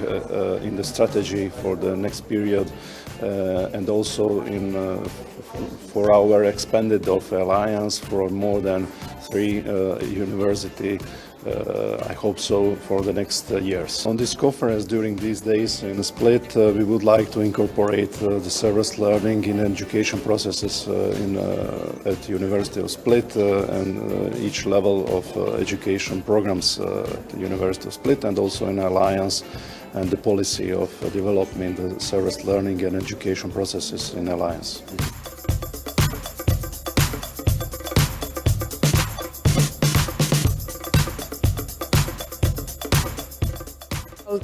in the strategy for the next period and also for our expanded of alliance for more than 3 universities. I hope so for the next years. On this conference during these days in Split, we would like to incorporate the service learning in education processes at University of Split and each level of education programs at the University of Split, and also in alliance and the policy of developing the service learning and education processes in alliance.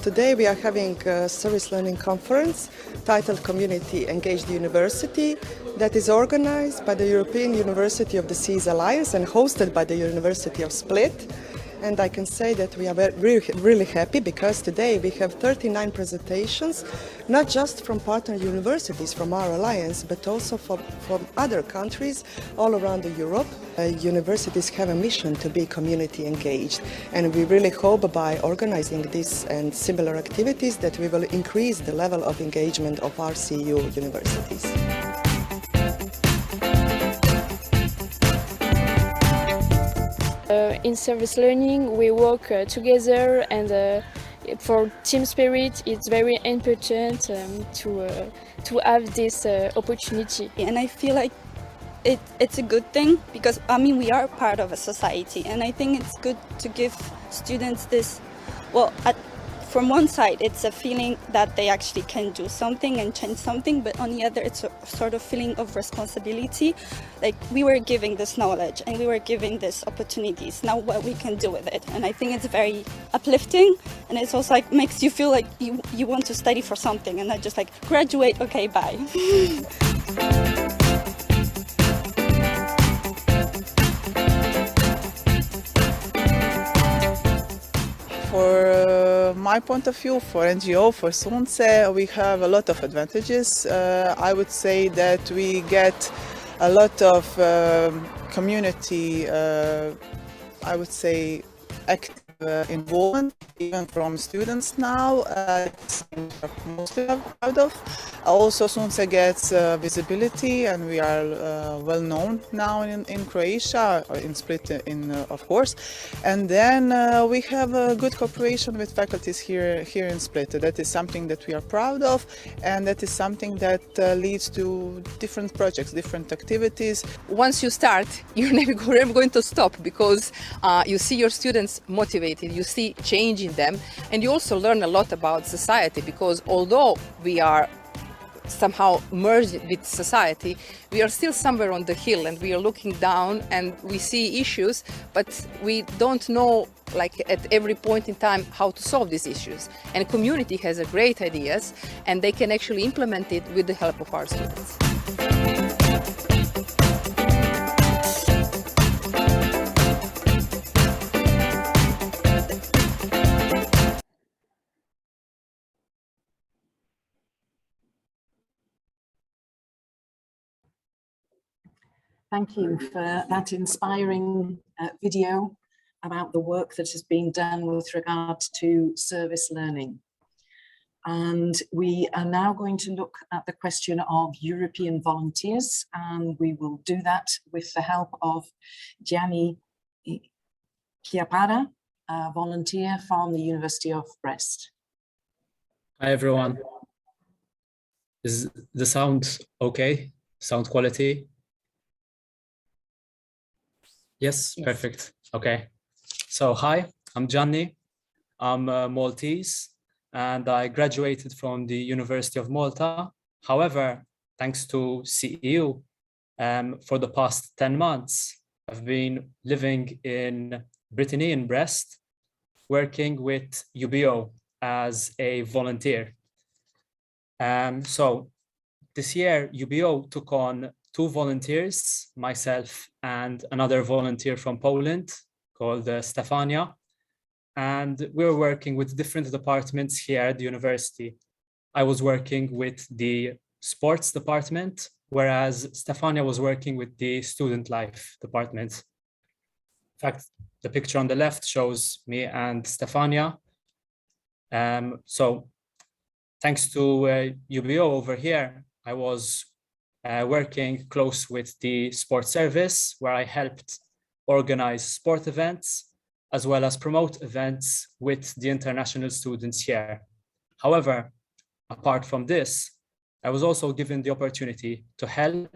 Today we are having a service learning conference titled Community Engaged University that is organized by the European University of the Seas Alliance and hosted by the University of Split. And I can say that we are really happy because today we have 39 presentations, not just from partner universities from our alliance, but also from other countries all around Europe. Universities have a mission to be community engaged, and we really hope by organizing this and similar activities that we will increase the level of engagement of our CEU universities. In service learning, we work together, and for team spirit, it's very important to have this opportunity. And I feel like it's a good thing because, I mean, we are part of a society, and I think it's good to give students this, well, from one side, it's a feeling that they actually can do something and change something, but on the other, it's a sort of feeling of responsibility. Like, we were giving this knowledge and we were giving these opportunities, now what we can do with it. And I think it's very uplifting, and it's also like makes you feel like you want to study for something and not just like graduate, okay, bye. For my point of view, for NGO, for SUNCE, we have a lot of advantages. I would say that we get a lot of community, I would say, active involvement, even from students now, mostly proud of. Also, SUNCE gets visibility, and we are well known now in Croatia, or in Split, of course. And then we have a good cooperation with faculties here in Split. That is something that we are proud of, and that is something that leads to different projects, different activities. Once you start, you're never going to stop, because you see your students motivated, you see change in them, and you also learn a lot about society, because although we are somehow merged with society, we are still somewhere on the hill, and we are looking down and we see issues, but we don't know, like, at every point in time how to solve these issues. And community has a great ideas, and they can actually implement it with the help of our students. Thank you for that inspiring video about the work that has been done with regard to service learning. And we are now going to look at the question of European volunteers, and we will do that with the help of Gianni Chiappara, a volunteer from the University of Brest. Hi, everyone. Is the sound okay? Sound quality? Yes, perfect. Okay. So hi, I'm Gianni. I'm Maltese and I graduated from the University of Malta. However, thanks to CEU, for the past 10 months, I've been living in Brittany in Brest, working with UBO as a volunteer. So this year, UBO took on 2 volunteers, myself and another volunteer from Poland called Stefania. And we're working with different departments here at the university. I was working with the sports department, whereas Stefania was working with the student life department. In fact, the picture on the left shows me and Stefania. So thanks to UBO over here, I was working close with the sports service, where I helped organize sport events, as well as promote events with the international students here. However, apart from this, I was also given the opportunity to help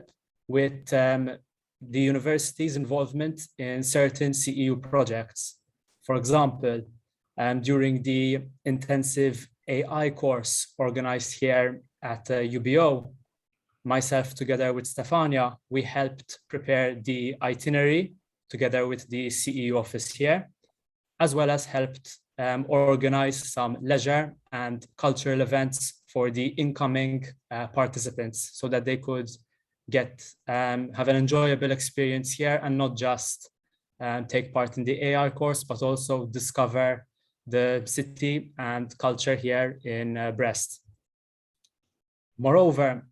with the university's involvement in certain CEU projects. For example, during the intensive AI course organized here at UBO, myself together with Stefania, we helped prepare the itinerary together with the CEU office here, as well as helped organize some leisure and cultural events for the incoming participants so that they could have an enjoyable experience here and not just take part in the AI course, but also discover the city and culture here in Brest. Moreover,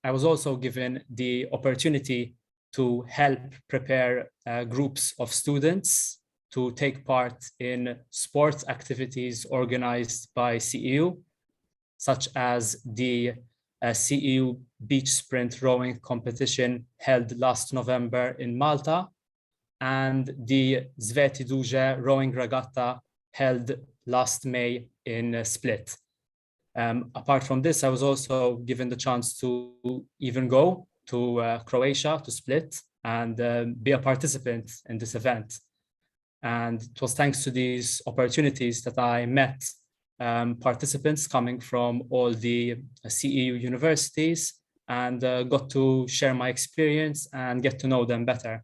I was also given the opportunity to help prepare groups of students to take part in sports activities organized by CEU, such as the CEU beach sprint rowing competition held last November in Malta, and the Sveti Duže rowing regatta held last May in Split. Apart from this, I was also given the chance to even go to Croatia, to Split, and be a participant in this event. And it was thanks to these opportunities that I met participants coming from all the CEU universities and got to share my experience and get to know them better.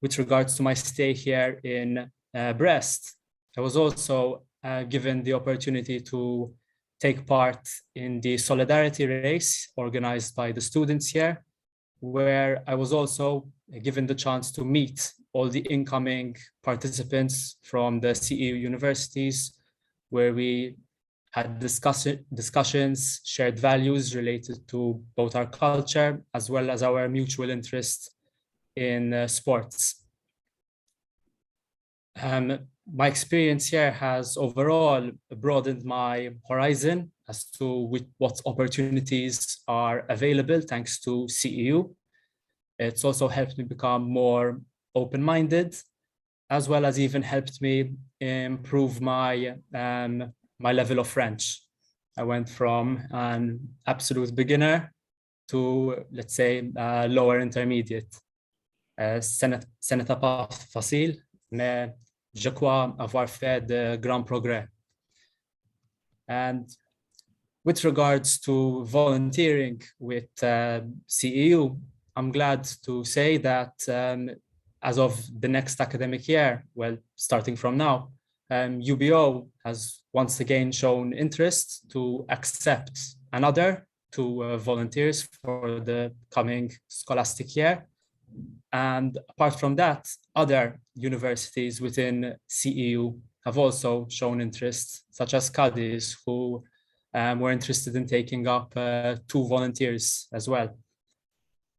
With regards to my stay here in Brest, I was also given the opportunity to take part in the solidarity race organized by the students here, where I was also given the chance to meet all the incoming participants from the CEU universities, where we had discussions, shared values related to both our culture as well as our mutual interest in sports. My experience here has overall broadened my horizon as to what opportunities are available thanks to CEU. It's also helped me become more open-minded, as well as even helped me improve my my level of French. I went from an absolute beginner to, let's say, lower intermediate. Ce n'est pas facile, mais je crois avoir fait de grands progrès. And with regards to volunteering with CEU, I'm glad to say that as of the next academic year, well, starting from now, UBO has once again shown interest to accept another 2 volunteers for the coming scholastic year. And apart from that, other universities within CEU have also shown interest, such as Cadiz, who were interested in taking up 2 volunteers as well.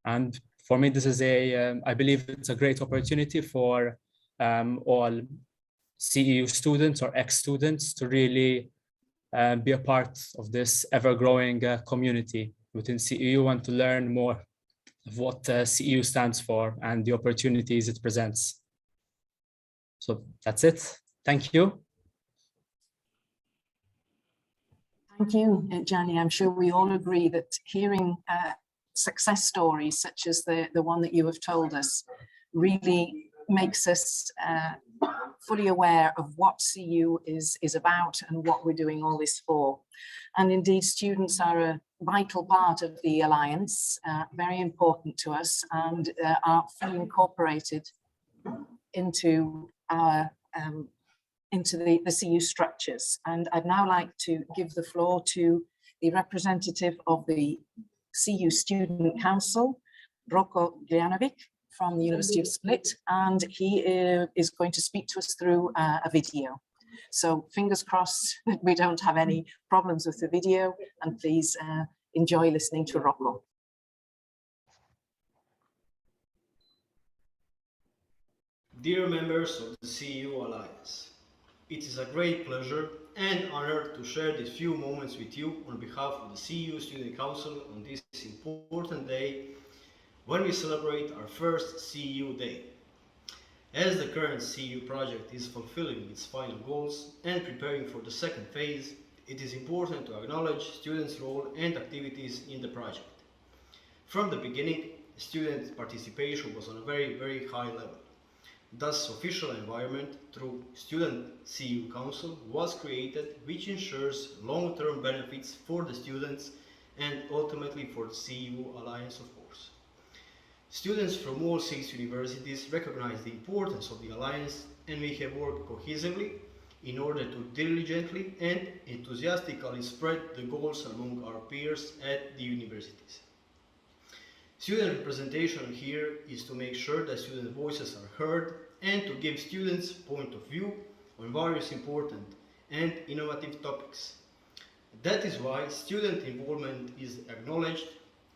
And for me, this is I believe it's a great opportunity for all CEU students or ex-students to really be a part of this ever-growing community within CEU and to learn more of what CEU stands for and the opportunities it presents. So that's it. Thank you. Thank you, Gianni. I'm sure we all agree that hearing success stories such as the one that you have told us really makes us fully aware of what CU is about and what we're doing all this for. And indeed, students are a vital part of the Alliance, very important to us, and are fully incorporated into our into the CU structures. And I'd now like to give the floor to the representative of the CU Student Council, Rocco Glijanovic from the University of Split, and he is going to speak to us through a video. So fingers crossed that we don't have any problems with the video, and please enjoy listening to Rocco. Dear members of the CU Alliance, it is a great pleasure and honor to share these few moments with you on behalf of the CU Student Council on this important day when we celebrate our first CU Day. As the current CU project is fulfilling its final goals and preparing for the second phase, it is important to acknowledge students' role and activities in the project. From the beginning, student participation was on a very high level. Thus, official environment through Student CU Council was created, which ensures long-term benefits for the students and ultimately for the CU Alliance, of course. Students from all 6 universities recognize the importance of the Alliance, and we have worked cohesively in order to diligently and enthusiastically spread the goals among our peers at the universities. Student representation here is to make sure that student voices are heard and to give students point of view on various important and innovative topics. That is why student involvement is acknowledged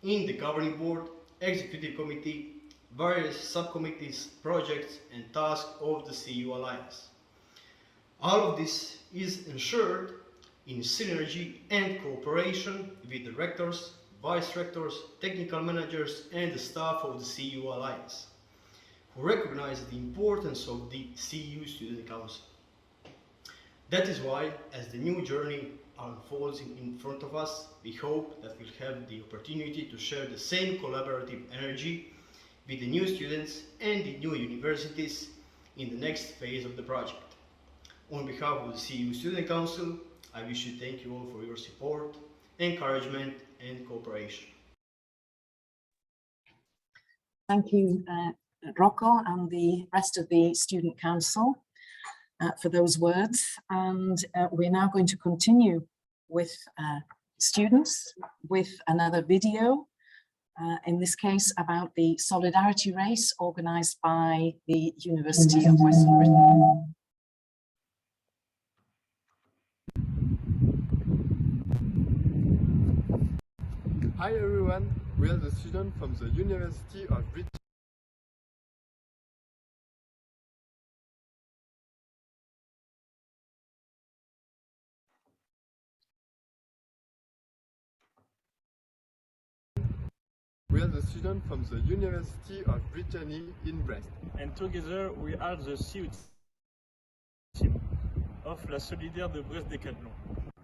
in the governing board, executive committee, various subcommittees, projects and tasks of the CU Alliance. All of this is ensured in synergy and cooperation with the rectors, vice rectors, technical managers and the staff of the CU Alliance, who recognize the importance of the CU Student Council. That is why, as the new journey unfolds in front of us, we hope that we'll have the opportunity to share the same collaborative energy with the new students and the new universities in the next phase of the project. On behalf of the CU Student Council, I wish to thank you all for your support, encouragement and cooperation. Thank you, Rocco, and the rest of the Student Council for those words. And we're now going to continue with students with another video, in this case about the Solidarity Race organised by the University of Western Britain. Hi everyone, we are the students from the University of Britain. We are the students from the University of Brittany in Brest. And together we are the CU team of La Solidaire de Brest Décathlon.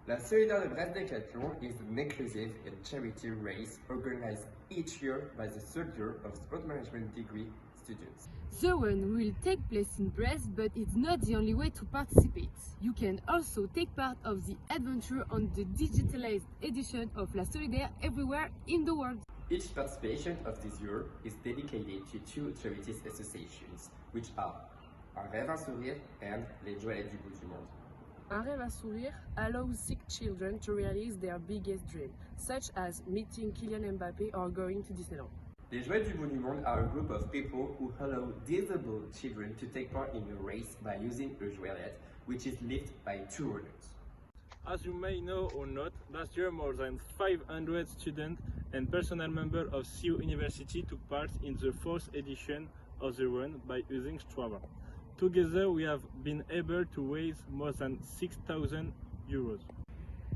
La Solidaire de Brest Décathlon is an inclusive and charity race organized each year by the third year of sport management degree students. The run will take place in Brest, but it's not the only way to participate. You can also take part of the adventure on the digitalized edition of La Solidaire everywhere in the world. Each participation of this year is dedicated to 2 charities associations, which are Un Rêve à Sourire and Les Joëlettes du Bout du Monde. Un Rêve à Sourire allows sick children to realize their biggest dream, such as meeting Kylian Mbappé or going to Disneyland. Les Joëlettes du Bout du Monde are a group of people who allow disabled children to take part in a race by using a joëlette, which is lifted by 2 runners. As you may know or not, last year more than 500 students and personnel members of CU University took part in the 4th edition of the run by using Strava. Together we have been able to raise more than 6,000 euros.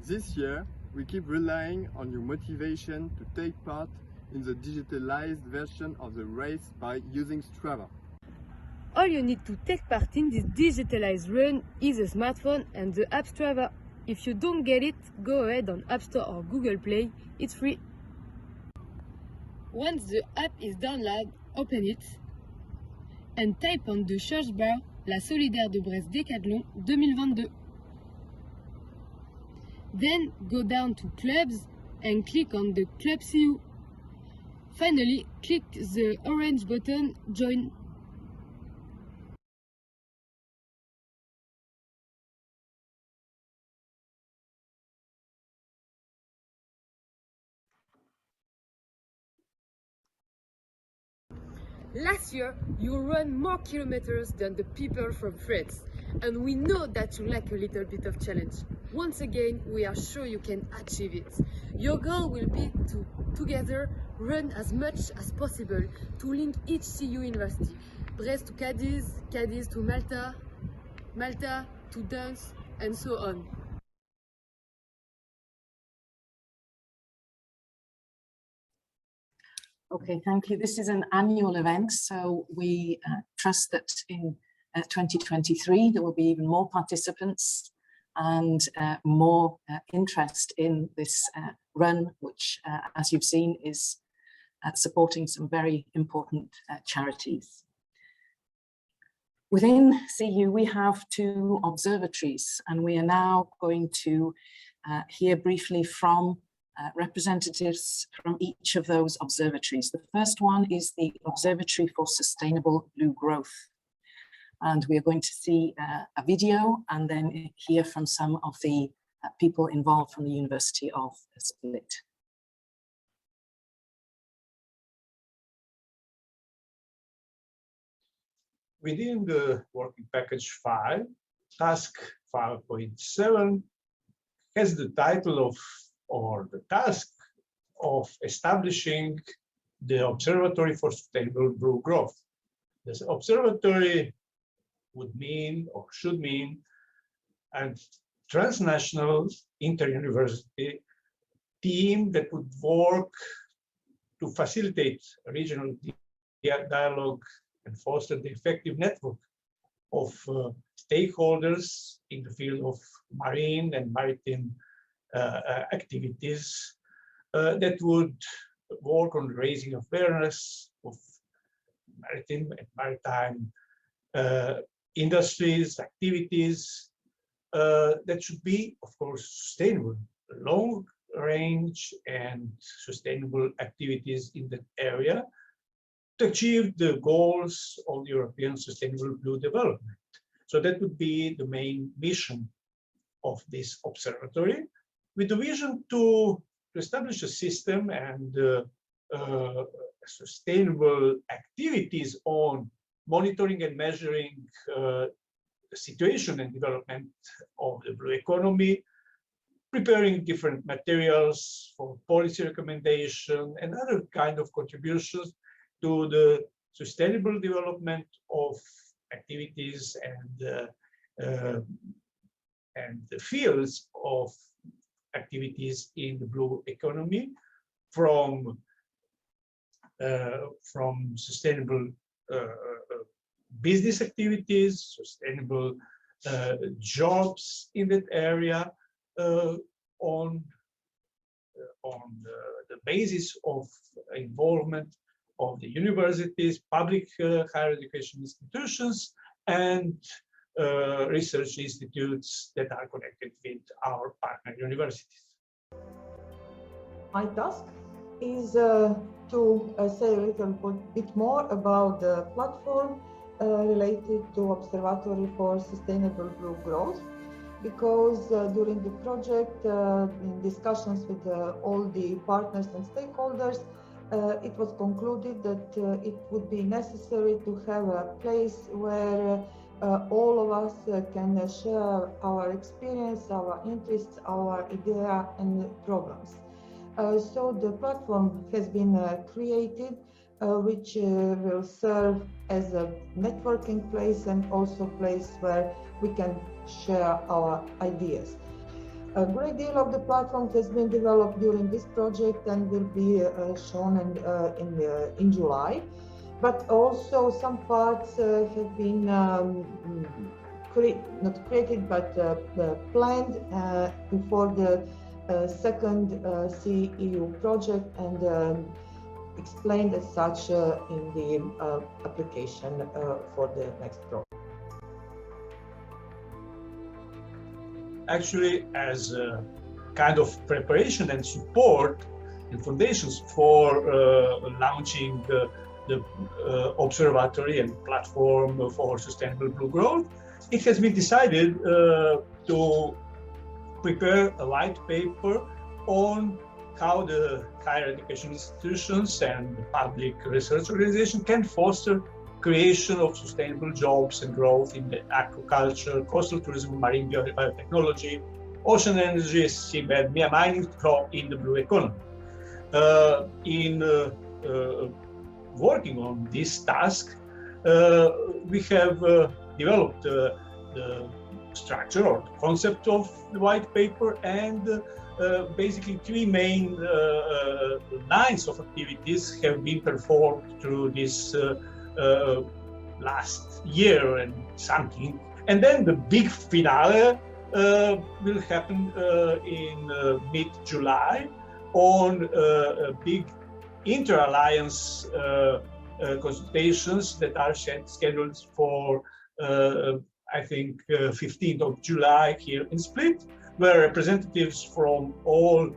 This year, we keep relying on your motivation to take part in the digitalized version of the race by using Strava. All you need to take part in this digitalized run is a smartphone and the app Strava. If you don't get it, go ahead on App Store or Google Play, it's free. Once the app is downloaded, open it and type on the search bar La Solidaire de Brest Décathlon 2022. Then go down to Clubs and click on the Club CU. Finally, click the orange button Join. Last year, you ran more kilometers than the people from France, and we know that you like a little bit of challenge. Once again, we are sure you can achieve it. Your goal will be to together run as much as possible to link each CU university. Brest to Cadiz, Cadiz to Malta, Malta to Duns, and so on. Okay, thank you. This is an annual event, so we trust that in 2023 there will be even more participants and more interest in this run, which, as you've seen, is supporting some very important charities. Within CU, we have 2 observatories, and we are now going to hear briefly from representatives from each of those observatories. The first one is the Observatory for Sustainable Blue Growth. And we are going to see a video and then hear from some of the people involved from the University of Split. Within the working package 5, task 5.7 has the title of, or the task of establishing the Observatory for Sustainable Blue Growth. This observatory would mean, or should mean, a transnational inter-university team that would work to facilitate regional dialogue and foster the effective network of stakeholders in the field of marine and maritime activities that would work on raising awareness of maritime and maritime industries, activities that should be, of course, sustainable, long range and sustainable activities in that area to achieve the goals of the European Sustainable Blue Development. So that would be the main mission of this observatory, with the vision to establish a system and sustainable activities on monitoring and measuring the situation and development of the blue economy, preparing different materials for policy recommendation and other kind of contributions to the sustainable development of activities and the fields of activities in the blue economy, from sustainable business activities, sustainable jobs in that area, on the basis of involvement of the universities, public higher education institutions, and research institutes that are connected with our partner universities. My task is to say a little bit more about the platform related to Observatory for Sustainable Blue Growth, because during the project, in discussions with all the partners and stakeholders, it was concluded that it would be necessary to have a place where all of us can share our experience, our interests, our idea and programs. So the platform has been created, which will serve as a networking place and also place where we can share our ideas. A great deal of the platform has been developed during this project and will be shown in July. But also some parts have been not created, but planned before the second CEU project and explained as such in the application for the next program. Actually, as a kind of preparation and support and foundations for launching the observatory and platform for sustainable blue growth, it has been decided to prepare a white paper on how the higher education institutions and public research organizations can foster creation of sustainable jobs and growth in the aquaculture, coastal tourism, marine biotechnology, ocean energy, seabed mining, crop in the blue economy. Working on this task, we have developed the structure or the concept of the white paper and basically three main lines of activities have been performed through this last year and something. And then the big finale will happen in mid-July on a big inter-alliance consultations that are scheduled for, I think, 15th of July here in Split, where representatives from all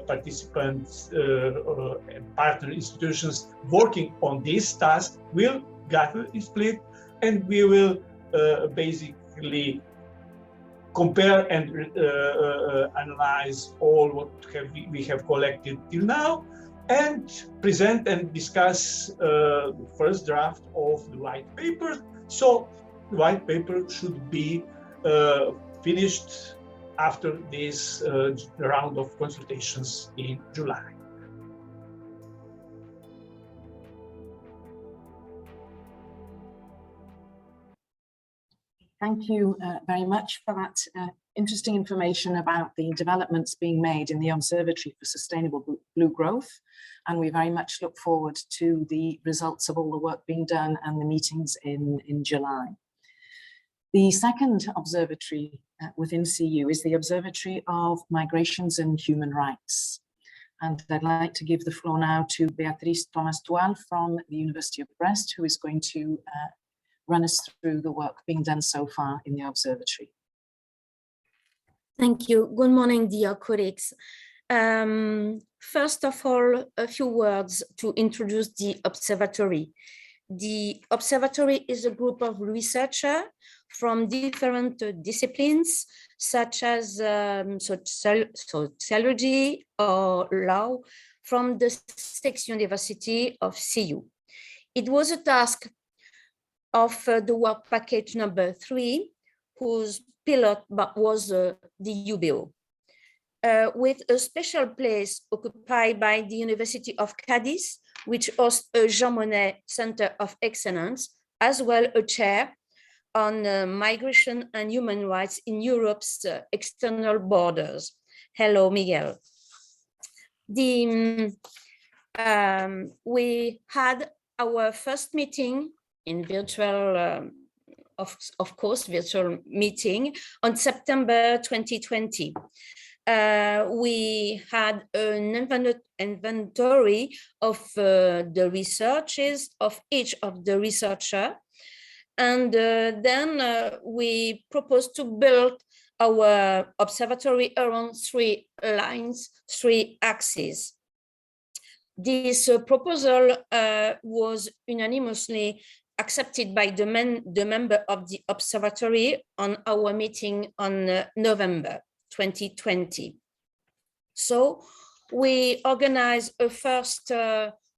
participants and partner institutions working on this task will gather in Split, and we will basically compare and analyze all what we have collected till now, and present and discuss the first draft of the white paper. So the white paper should be finished after this round of consultations in July. Thank you very much for that interesting information about the developments being made in the Observatory for Sustainable Blue Growth. And we very much look forward to the results of all the work being done and the meetings in July. The second observatory within CEU is the Observatory of Migrations and Human Rights. And I'd like to give the floor now to Beatriz Thomas-Dual from the University of Brest, who is going to run us through the work being done so far in the observatory. Thank you. Good morning, dear colleagues. First of all, a few words to introduce the observatory. The observatory is a group of researchers from different disciplines, such as sociology or law, from the Six University of CEU. It was a task of the work package number 3, whose pilot was the UBO, with a special place occupied by the University of Cadiz, which hosts a Jean Monnet Center of Excellence, as well a chair on migration and human rights in Europe's external borders. Hello, Miguel. We had our first meeting in virtual, of course, virtual meeting on September 2020. We had an inventory of the researches of each of the researchers, and then we proposed to build our observatory around 3 lines, 3 axes. This proposal was unanimously accepted by the member of the observatory on our meeting on November 2020. So we organized a first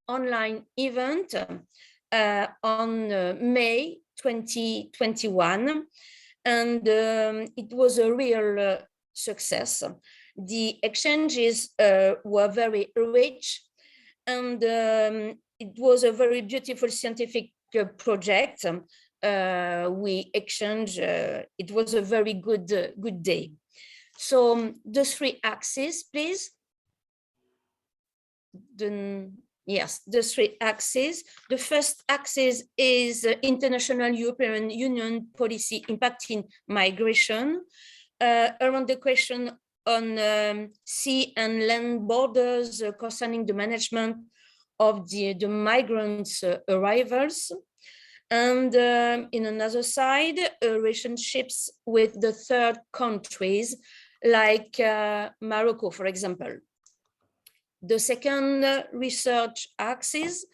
online event on May 2021, and it was a real success. The exchanges were very rich, and it was a very beautiful scientific project. We exchanged, it was a very good day. So the 3 axes, please. Yes, the three axes. The first axis is international European Union policy impacting migration, around the question on sea and land borders concerning the management of the migrants' arrivals. And in another side, relationships with the third countries, like Morocco, for example. The second research axis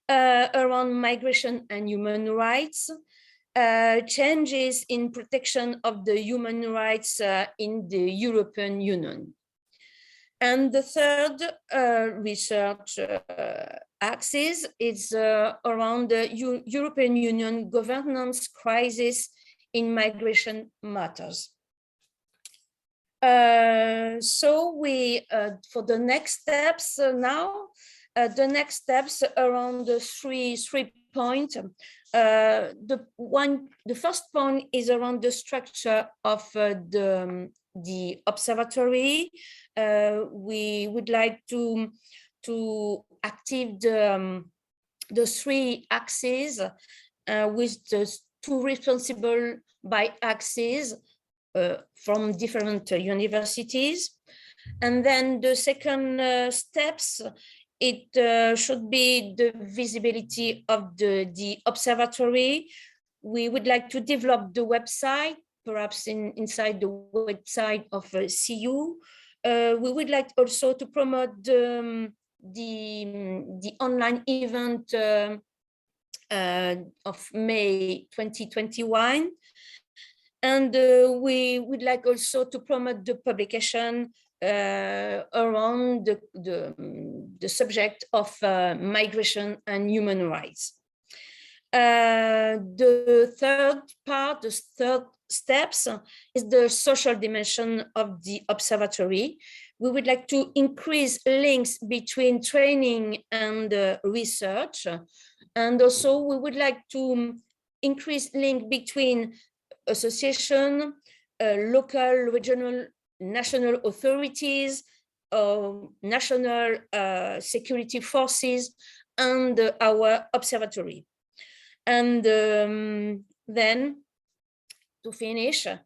around migration and human rights, changes in protection of the human rights in the European Union. And the third research axis is around the European Union governance crisis in migration matters. So we, for the next steps now, the next steps around the three points. The first point is around the structure of the observatory. We would like to active the three axes with the two responsible by axes from different universities. And then the second steps, it should be the visibility of the observatory. We would like to develop the website, perhaps inside the website of CEU. We would like also to promote the online event of May 2021. And we would like also to promote the publication around the subject of migration and human rights. The third part, the third steps, is the social dimension of the observatory. We would like to increase links between training and research. And also we would like to increase link between association, local, regional, national authorities, national security forces, and our observatory. And then to finish, we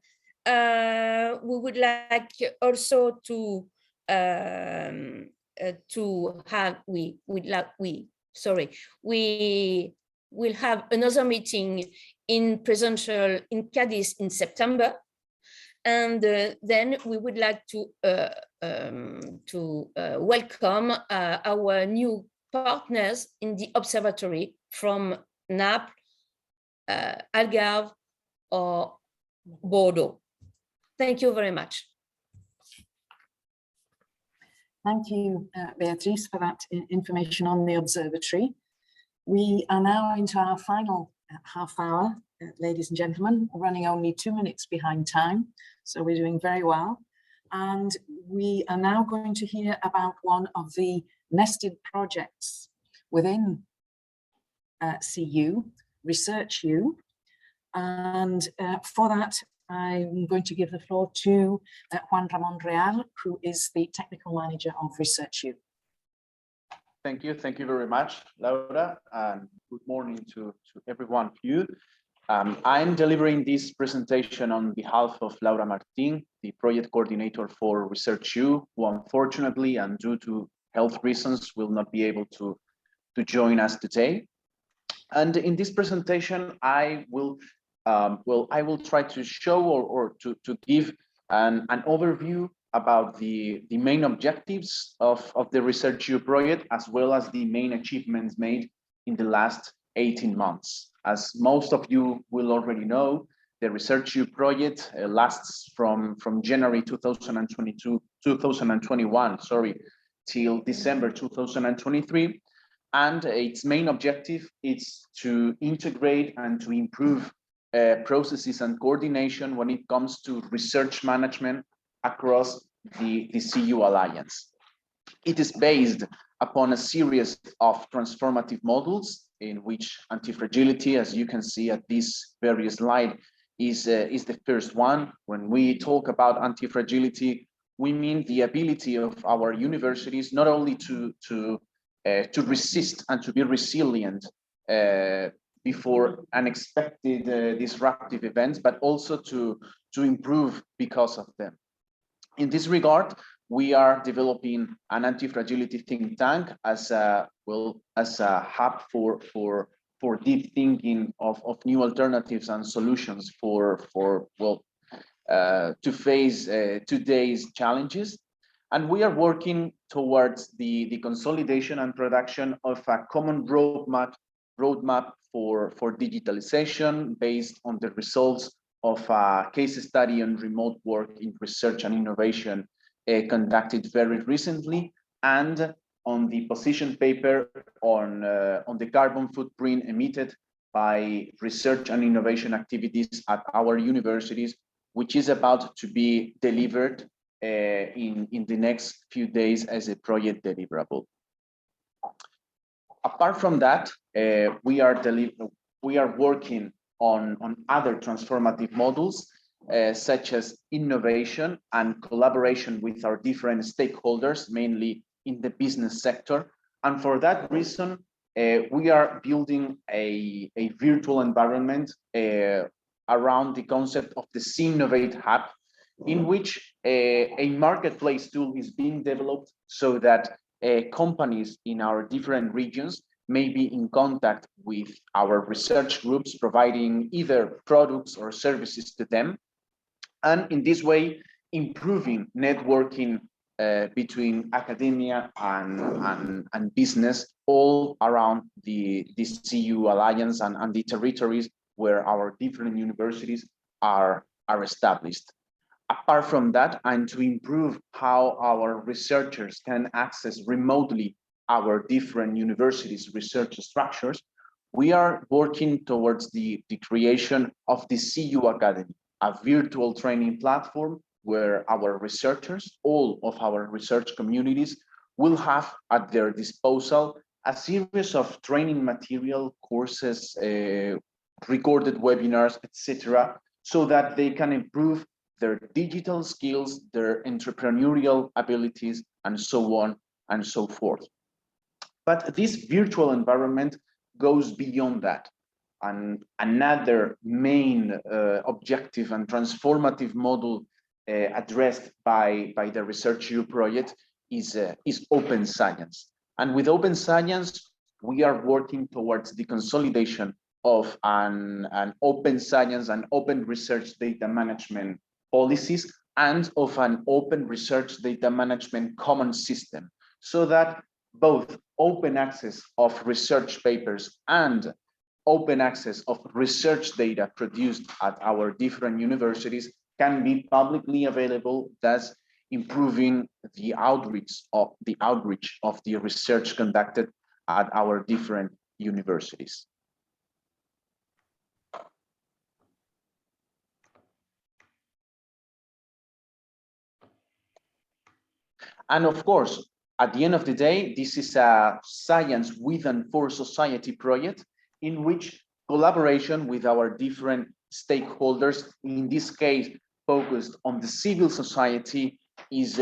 would like also to have, we will have another meeting in presential in Cadiz in September. And then we would like to welcome our new partners in the observatory from Naples, Algarve, or Bordeaux. Thank you very much. Thank you, Beatrice, for that information on the observatory. We are now into our final half hour, ladies and gentlemen, running only 2 minutes behind time, so we're doing very well. And we are now going to hear about one of the nested projects within CEU, ResearchU. And for that, I'm going to give the floor to Juan Ramon Real, who is the technical manager of ResearchU. Thank you very much, Laura, and good morning to everyone of you. I'm delivering this presentation on behalf of Laura Martin, the project coordinator for ResearchU, who unfortunately and due to health reasons will not be able to join us today. And in this presentation, I will try to show or to give an overview about the main objectives of the ResearchU project, as well as the main achievements made in the last 18 months. As most of you will already know, the ResearchU project lasts from January 2021, till December 2023. And its main objective is to integrate and to improve processes and coordination when it comes to research management across the CEU Alliance. It is based upon a series of transformative models in which anti-fragility, as you can see at this very slide, is the first one. When we talk about anti-fragility, we mean the ability of our universities not only to to resist and to be resilient before unexpected disruptive events, but also to improve because of them. In this regard, we are developing an anti-fragility think tank as a hub for deep thinking of new alternatives and solutions to face today's challenges. And we are working towards the consolidation and production of a common roadmap for digitalization based on the results of a case study on remote work in research and innovation conducted very recently, and on the position paper on the carbon footprint emitted by research and innovation activities at our universities, which is about to be delivered in the next few days as a project deliverable. Apart from that, we are working on other transformative models, such as innovation and collaboration with our different stakeholders, mainly in the business sector. And for that reason, we are building a virtual environment around the concept of the C-Innovate Hub, in which a marketplace tool is being developed so that companies in our different regions may be in contact with our research groups, providing either products or services to them. And in this way, improving networking between academia and business all around the CU Alliance and the territories where our different universities are established. Apart from that, and to improve how our researchers can access remotely our different universities' research structures, we are working towards the creation of the CU Academy, a virtual training platform where our researchers, all of our research communities, will have at their disposal a series of training material, courses, recorded webinars, etc., so that they can improve their digital skills, their entrepreneurial abilities, and so on and so forth. But this virtual environment goes beyond that. And another main objective and transformative model addressed by the ResearchEU project is open science. And with open science, we are working towards the consolidation of an open science and open research data management policies and of an open research data management common system, so that both open access of research papers and open access of research data produced at our different universities can be publicly available, thus improving the outreach of the research conducted at our different universities. And of course, at the end of the day, this is a science with and for society project in which collaboration with our different stakeholders, in this case, focused on the civil society, is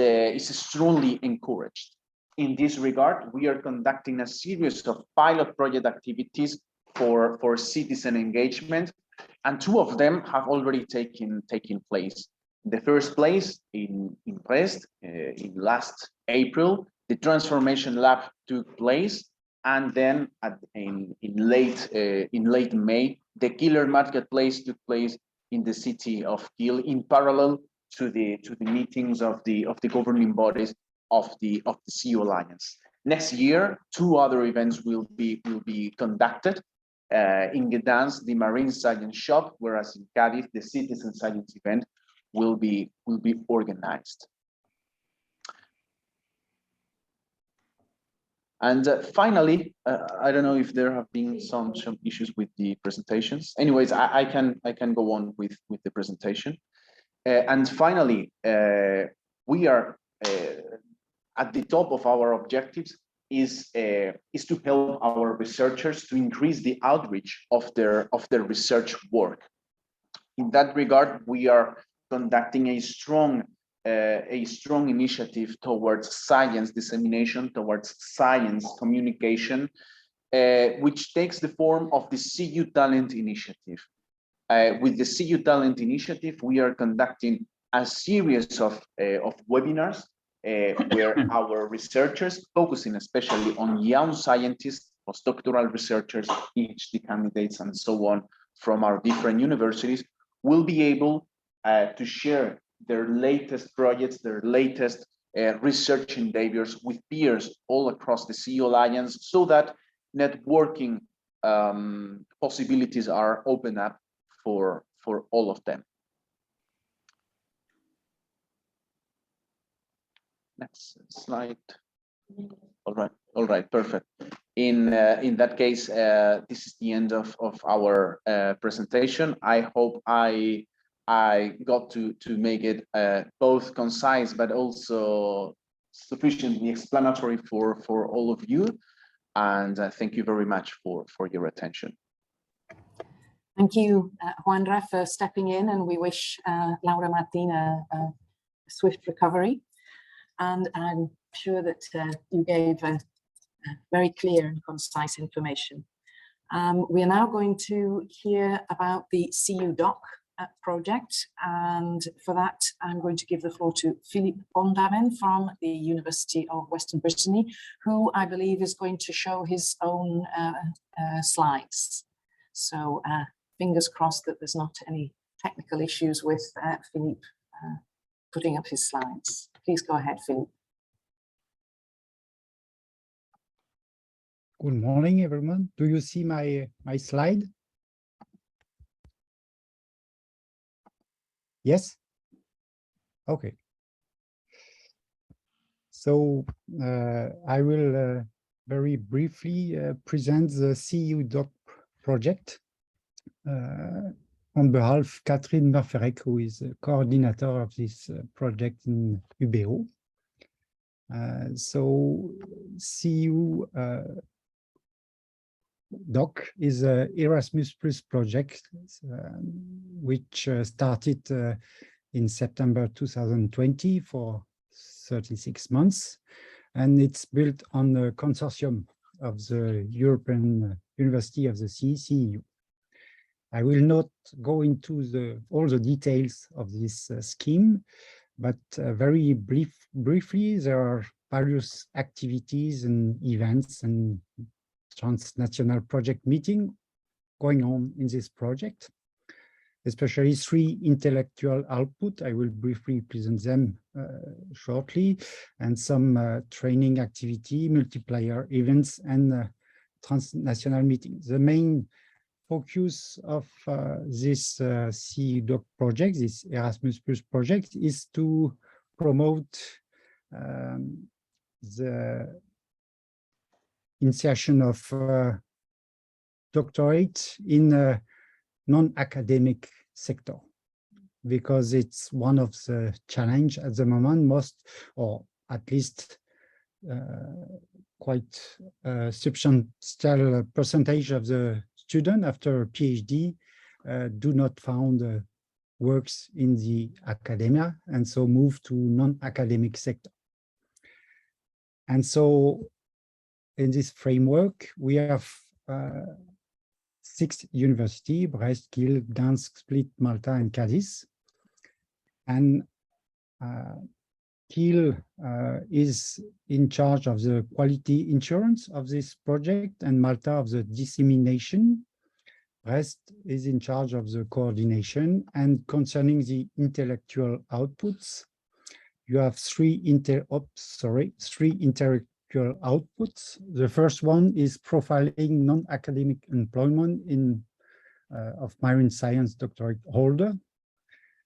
strongly encouraged. In this regard, we are conducting a series of pilot project activities for citizen engagement, and two of them have already taken place. The first place in Brest in last April, the Transformation Lab took place, and then in late May, the Killer Marketplace took place in the city of Kiel, in parallel to the meetings of the governing bodies of the CU Alliance. Next year, two other events will be conducted. In Gdansk, the Marine Science Shop, whereas in Cadiz, the Citizen Science event will be organized. And finally, I don't know if there have been some issues with the presentations. Anyways, I can go on with the presentation. And finally, we are at the top of our objectives is to help our researchers to increase the outreach of their research work. In that regard, we are conducting a strong a strong initiative towards science dissemination, towards science communication, which takes the form of the CU Talent Initiative. With the CU Talent Initiative, we are conducting a series of webinars where our researchers, focusing especially on young scientists, postdoctoral researchers, PhD candidates, and so on from our different universities, will be able to share their latest projects, their latest research endeavors with peers all across the CU Alliance, so that networking possibilities are open up for all of them. Next slide. All right, perfect. In that case, this is the end of our presentation. I hope I got to make it both concise but also sufficiently explanatory for all of you. And thank you very much for your attention. Thank you, Juanra, for stepping in, and we wish Laura Martin a swift recovery. And I'm sure that you gave very clear and concise information. We are now going to hear about the CU Doc project, and for that I'm going to give the floor to Philippe Bondaven from the University of Western Brittany, who I believe is going to show his own slides. So fingers crossed that there's not any technical issues with Philippe putting up his slides. Please go ahead, Philippe. Good morning, everyone. Do you see my slide? Yes? Okay. So I will very briefly present the CU Doc project on behalf of Catherine Murferek, who is a coordinator of this project in UBO. So CU Doc is an Erasmus Plus project which started in September 2020 for 36 months, and it's built on a consortium of the European University of the Sea, CEU. I will not go into all the details of this scheme, but very briefly, there are various activities and events and transnational project meeting going on in this project, especially 3 intellectual output. I will briefly present them shortly, and some training activity, multiplayer events, and transnational meetings. The main focus of this CU Doc project, this Erasmus Plus project, is to promote the insertion of doctorate in a non-academic sector, because it's one of the challenge at the moment. Most, or at least quite a substantial percentage of the students after a PhD do not found works in the academia, and so move to non-academic sector. And so in this framework, we have 6 universities: Brest, Kiel, Gdansk, Split, Malta, and Cadiz. And Kiel is in charge of the quality insurance of this project, and Malta of the dissemination. Brest is in charge of the coordination. And concerning the intellectual outputs, you have 3 intellectual outputs. The first one is profiling non-academic employment of marine science doctorate holder.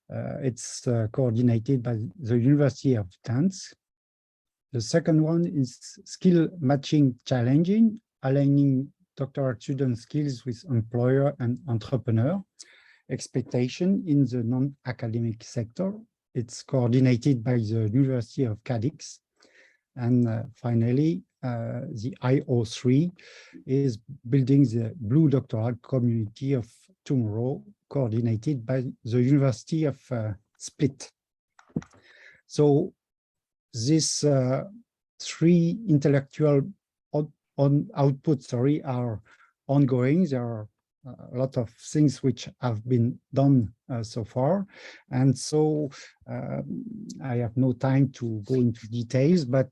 It's coordinated by the University of Gdansk. The second one is skill matching challenging, aligning doctoral student skills with employer and entrepreneur expectation in the non-academic sector. It's coordinated by the University of Cadix. And finally, the IO3 is building the Blue Doctoral Community of Tomorrow, coordinated by the University of Split. So these three intellectual outputs, are ongoing. There are a lot of things which have been done so far. And so I have no time to go into details, but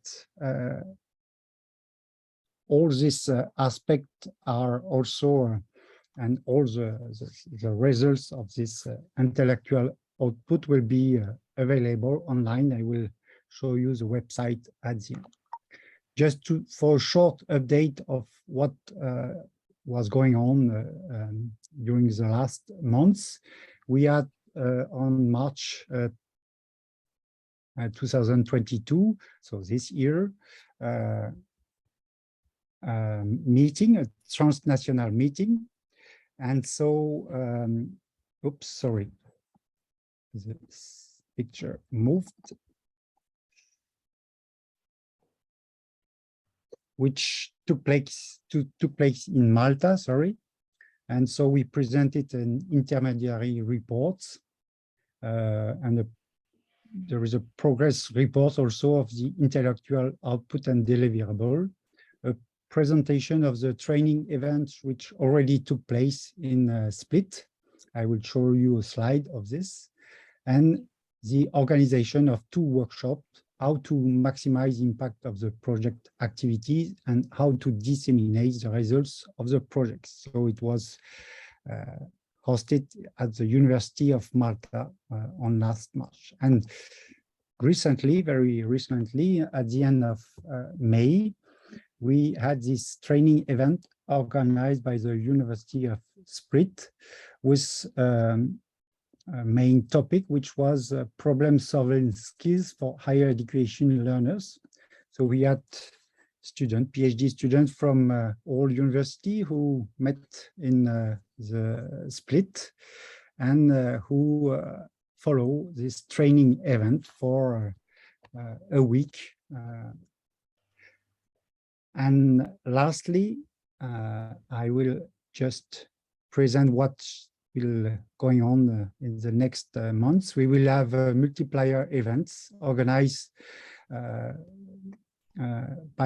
all these aspects are also, and all the results of this intellectual output will be available online. I will show you the website at the end. Just for a short update of what was going on during the last months, we had on March 2022, so this year, meeting, a transnational meeting. And so, oops, sorry, this picture moved, which took place in Malta, sorry. And so we presented an intermediary report, and there is a progress report also of the intellectual output and deliverable, a presentation of the training events which already took place in Split. I will show you a slide of this, and the organization of 2 workshops, how to maximize impact of the project activities and how to disseminate the results of the projects. So it was hosted at the University of Malta on last March. And recently, very recently, at the end of May, we had this training event organized by the University of Split with a main topic, which was problem-solving skills for higher education learners. So we had students, PhD students from all university who met in the Split and who follow this training event for a week. And lastly, I will just present what will going on in the next months. We will have multiplier events organized by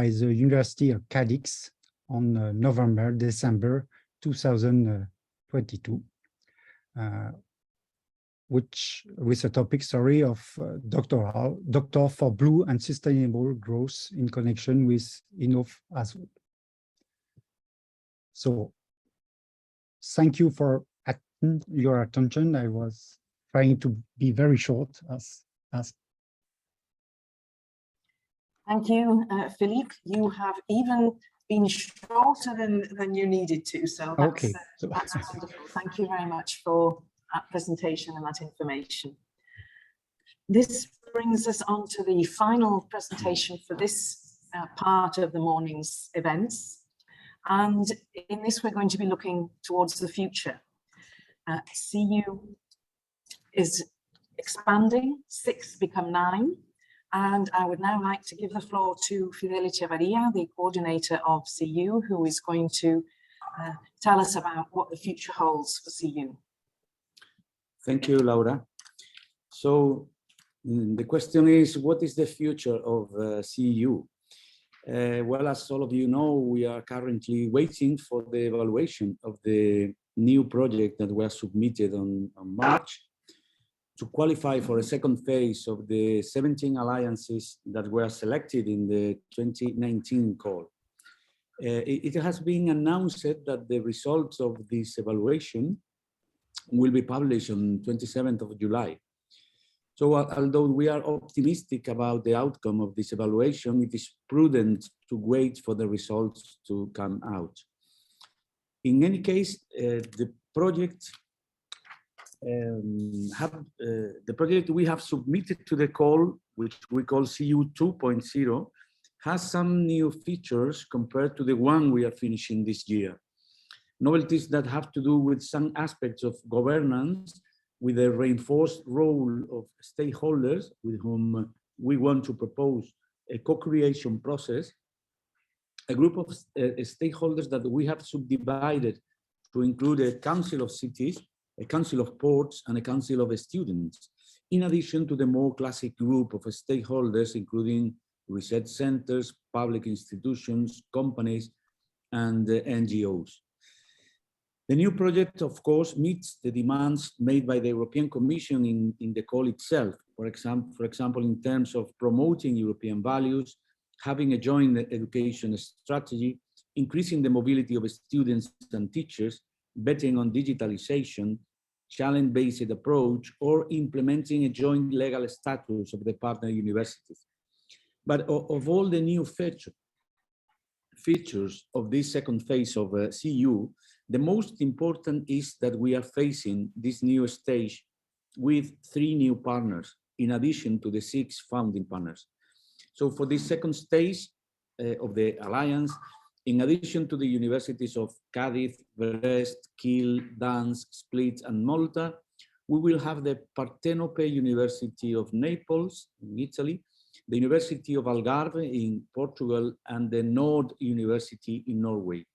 the University of Cadix on November, December 2022, which with a topic, sorry, of Doctor for Blue and Sustainable Growth in connection with Innov as well. So thank you for your attention. I was trying to be very short as Thank you, Philippe. You have even been shorter than you needed to, so that's, okay. That's wonderful. Thank you very much for that presentation and that information. This brings us on to the final presentation for this part of the morning's events. And in this, we're going to be looking towards the future. CU is expanding, 6 become 9. And I would now like to give the floor to Fidel Echevarria, the coordinator of CU, who is going to tell us about what the future holds for CU. Thank you, Laura. So the question is, what is the future of CU? Well, as all of you know, we are currently waiting for the evaluation of the new project that was submitted on March to qualify for a second phase of the 17 alliances that were selected in the 2019 call. It has been announced that the results of this evaluation will be published on 27th of July. So although we are optimistic about the outcome of this evaluation, it is prudent to wait for the results to come out. In any case, the project we have submitted to the call, which we call CU 2.0, has some new features compared to the one we are finishing this year. Novelties that have to do with some aspects of governance, with a reinforced role of stakeholders with whom we want to propose a co-creation process, a group of stakeholders that we have subdivided to include a council of cities, a council of ports, and a council of students. in addition to the more classic group of stakeholders, including research centers, public institutions, companies, and NGOs. The new project, of course, meets the demands made by the European Commission in the call itself. For example, in terms of promoting European values, having a joint education strategy, increasing the mobility of students and teachers, betting on digitalization, challenge-based approach, or implementing a joint legal status of the partner universities. But of all the new features of this second phase of CEU, the most important is that we are facing this new stage with 3 new partners, in addition to the 6 founding partners. So for this second stage of the alliance, in addition to the universities of Cádiz, Brest, Kiel, Dansk, Split, and Malta, we will have the Partenope University of Naples in Italy, the University of Algarve in Portugal, and the Nord University in Norway.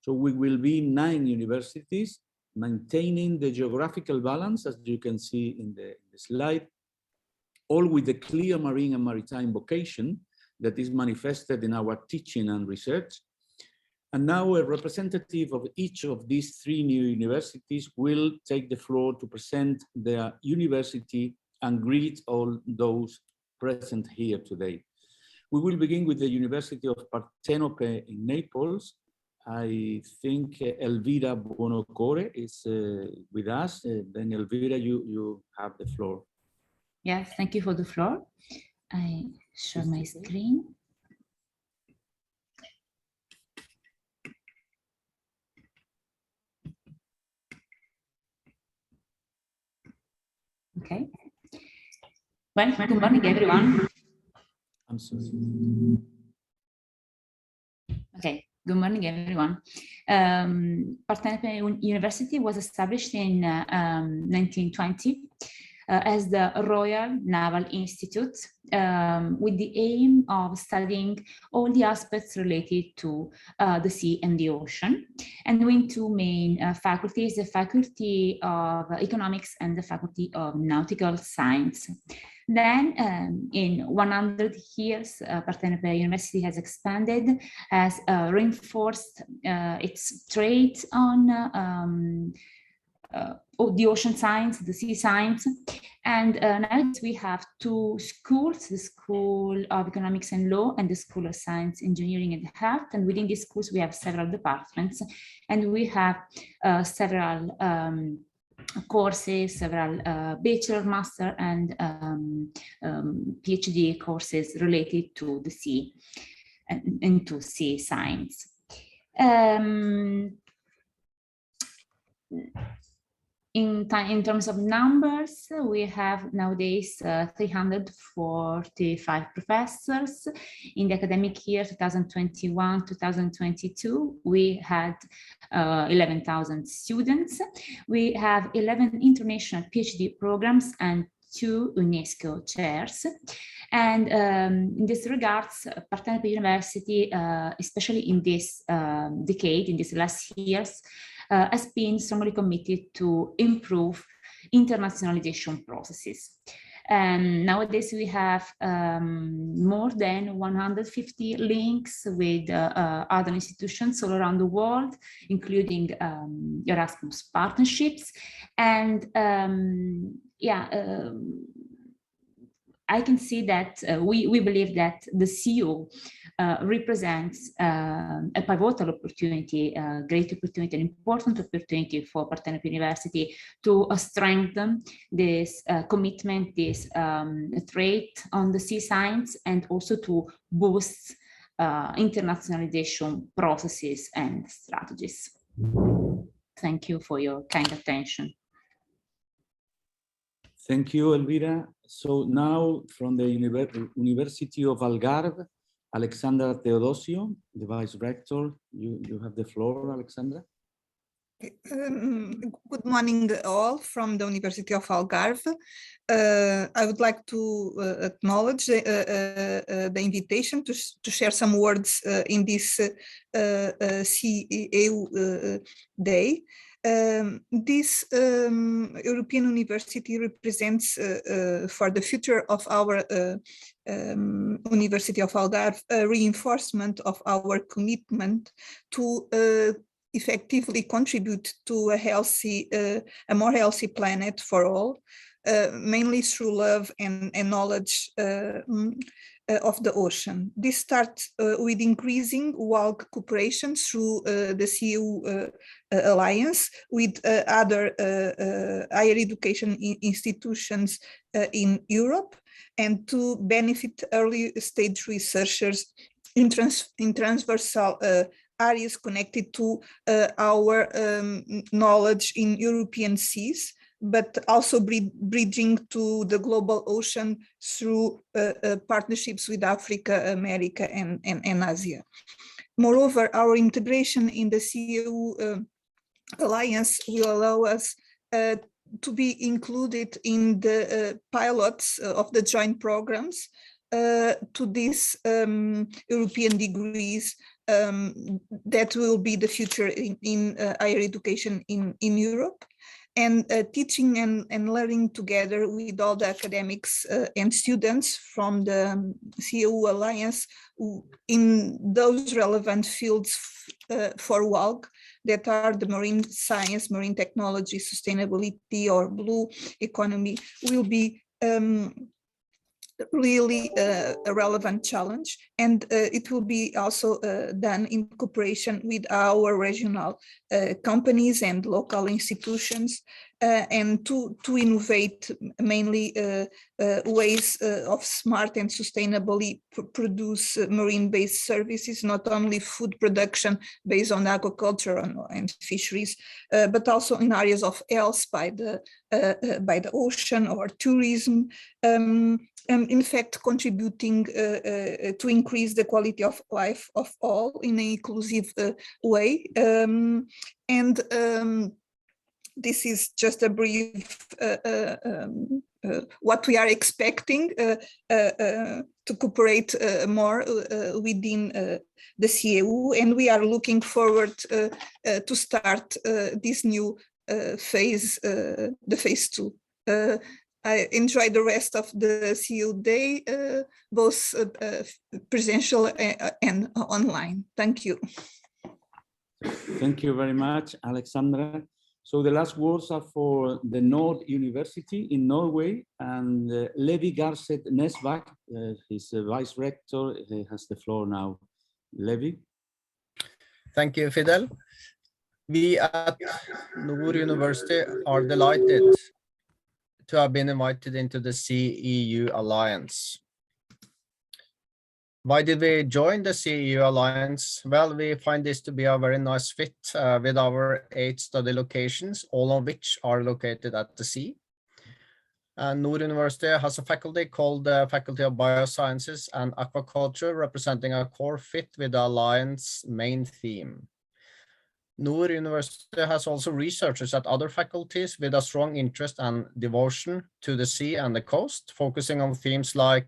So we will be 9 universities, maintaining the geographical balance, as you can see in the slide, all with a clear marine and maritime vocation that is manifested in our teaching and research. And now a representative of each of these 3 new universities will take the floor to present their university and greet all those present here today. We will begin with the University of Partenope in Naples. I think Elvira Buonocore is with us. Then Elvira, you have the floor. Yes, thank you for the floor. I share my screen. Okay. Well, good morning, everyone. I'm sorry. Okay. Good morning, everyone. Partenope University was established in 1920 as the Royal Naval Institute with the aim of studying all the aspects related to the sea and the ocean, and with 2 main faculties, the Faculty of Economics and the Faculty of Nautical Science. Then in 100 years, Partenope University has expanded, has reinforced its trade on the ocean science, the sea science, and now we have 2 schools, the School of Economics and Law and the School of Science, Engineering and Health, and within these schools we have several departments, and we have several courses, several bachelor, master, and PhD courses related to the sea and to sea science. In terms of numbers, we have nowadays 345 professors. In the academic year 2021-2022, we had 11,000 students. We have 11 international PhD programs and 2 UNESCO chairs. And in this regards, Partenope University, especially in this decade, in these last years, has been strongly committed to improve internationalization processes. Nowadays, we have more than 150 links with other institutions all around the world, including Erasmus partnerships. And I can see that we believe that the CEU represents a pivotal opportunity, a great opportunity, an important opportunity for Partenope University to strengthen this commitment, this trade on the sea science, and also to boost internationalization processes and strategies. Thank you for your kind attention. Thank you, Elvira. So now from the University of Algarve, Alexandra Teodosio, the Vice Rector, you have the floor, Alexandra. Good morning all from the University of Algarve. I would like to acknowledge the invitation to share some words in this CEU Day. This European University represents for the future of our University of Algarve a reinforcement of our commitment to effectively contribute to a more healthy planet for all, mainly through love and knowledge of the ocean. This starts with increasing WALG cooperation through the CEU Alliance with other higher education institutions in Europe, and to benefit early stage researchers in transversal areas connected to our knowledge in European seas, but also bridging to the global ocean through partnerships with Africa, America, and Asia. Moreover, our integration in the CEU Alliance will allow us to be included in the pilots of the joint programs to these European degrees that will be the future in higher education in Europe. And teaching and learning together with all the academics and students from the CEU Alliance in those relevant fields for WALG that are the marine science, marine technology, sustainability, or blue economy will be really a relevant challenge, and it will be also done in cooperation with our regional companies and local institutions, and to innovate mainly ways of smart and sustainably produce marine-based services, not only food production based on agriculture and fisheries, but also in areas of health by the ocean or tourism. In fact, contributing to increase the quality of life of all in an inclusive way. This is just a brief what we are expecting to cooperate more within the CEU, and we are looking forward to start this new phase, the phase 2. I enjoy the rest of the CEU day, both presential and online. Thank you. Thank you very much, Alexandra. So the last words are for the Nord University in Norway, and Levi Garset Nesbakk, his vice rector, has the floor now. Levi. Thank you, Fidel. We at Nord University are delighted to have been invited into the CEU Alliance. Why did we join the CEU Alliance? Well, we find this to be a very nice fit with our 8 study locations, all of which are located at the sea. And Nord University has a faculty called the Faculty of Biosciences and Aquaculture, representing a core fit with the Alliance main theme. Nord University has also researchers at other faculties with a strong interest and devotion to the sea and the coast, focusing on themes like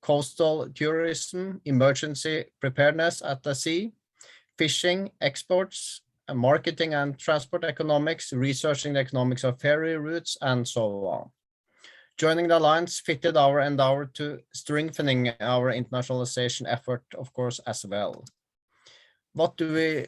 coastal tourism, emergency preparedness at the sea, fishing, exports, marketing and transport economics, researching the economics of ferry routes, and so on. Joining the Alliance fitted our endeavor to strengthening our internationalization effort, of course, as well. What do we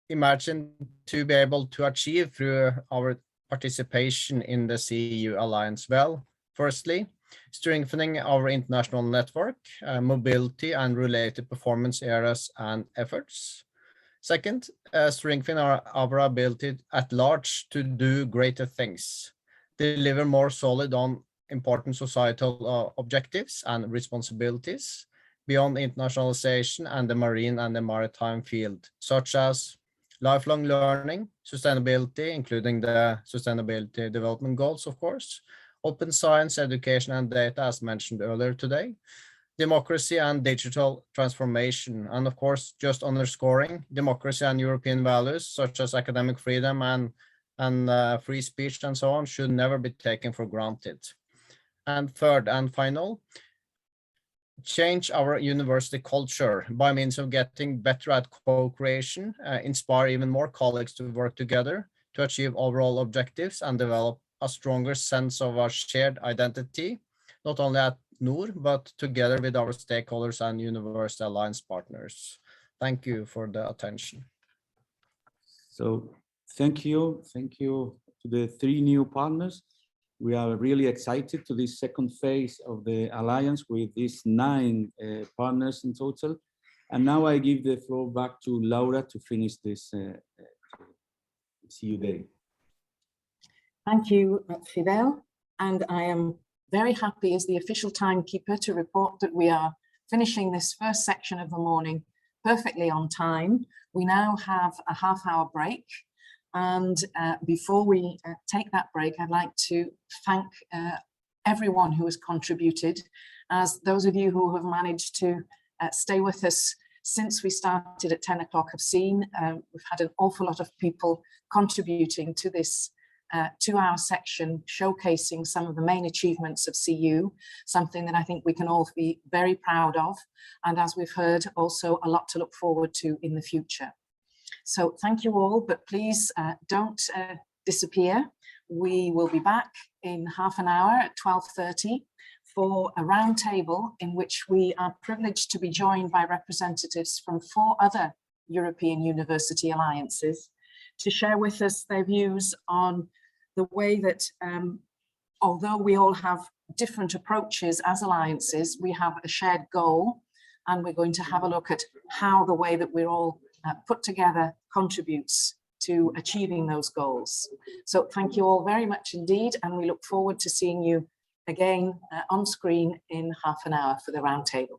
imagine to be able to achieve through our participation in the CEU Alliance? Well, firstly, strengthening our international network, mobility and related performance areas and efforts. Second, strengthen our ability at large to do greater things, deliver more solid on important societal objectives and responsibilities beyond internationalization and the marine and the maritime field, such as lifelong learning, sustainability, including the Sustainability Development Goals, of course, open science, education and data, as mentioned earlier today, democracy and digital transformation, and of course, just underscoring democracy and European values such as academic freedom and free speech and so on should never be taken for granted. And third and final, change our university culture by means of getting better at co-creation, inspire even more colleagues to work together to achieve overall objectives and develop a stronger sense of our shared identity, not only at NOR, but together with our stakeholders and University Alliance partners. Thank you for the attention. So thank you to the 3 new partners. We are really excited to this second phase of the Alliance with these 9 partners in total. And now I give the floor back to Laura to finish this CU Day. Thank you, Fidel. And I am very happy as the official timekeeper to report that we are finishing this first section of the morning perfectly on time. We now have a half-hour break. And before we take that break, I'd like to thank everyone who has contributed. As those of you who have managed to stay with us since we started at 10 o'clock have seen, we've had an awful lot of people contributing to this 2-hour section showcasing some of the main achievements of CU, something that I think we can all be very proud of. And as we've heard, also a lot to look forward to in the future. So thank you all, but please don't disappear. We will be back in half an hour at 12:30 for a roundtable in which we are privileged to be joined by representatives from 4 other European University Alliances to share with us their views on the way that although we all have different approaches as alliances, we have a shared goal, and we're going to have a look at how the way that we're all put together contributes to achieving those goals. So thank you all very much indeed, and we look forward to seeing you again on screen in half an hour for the roundtable.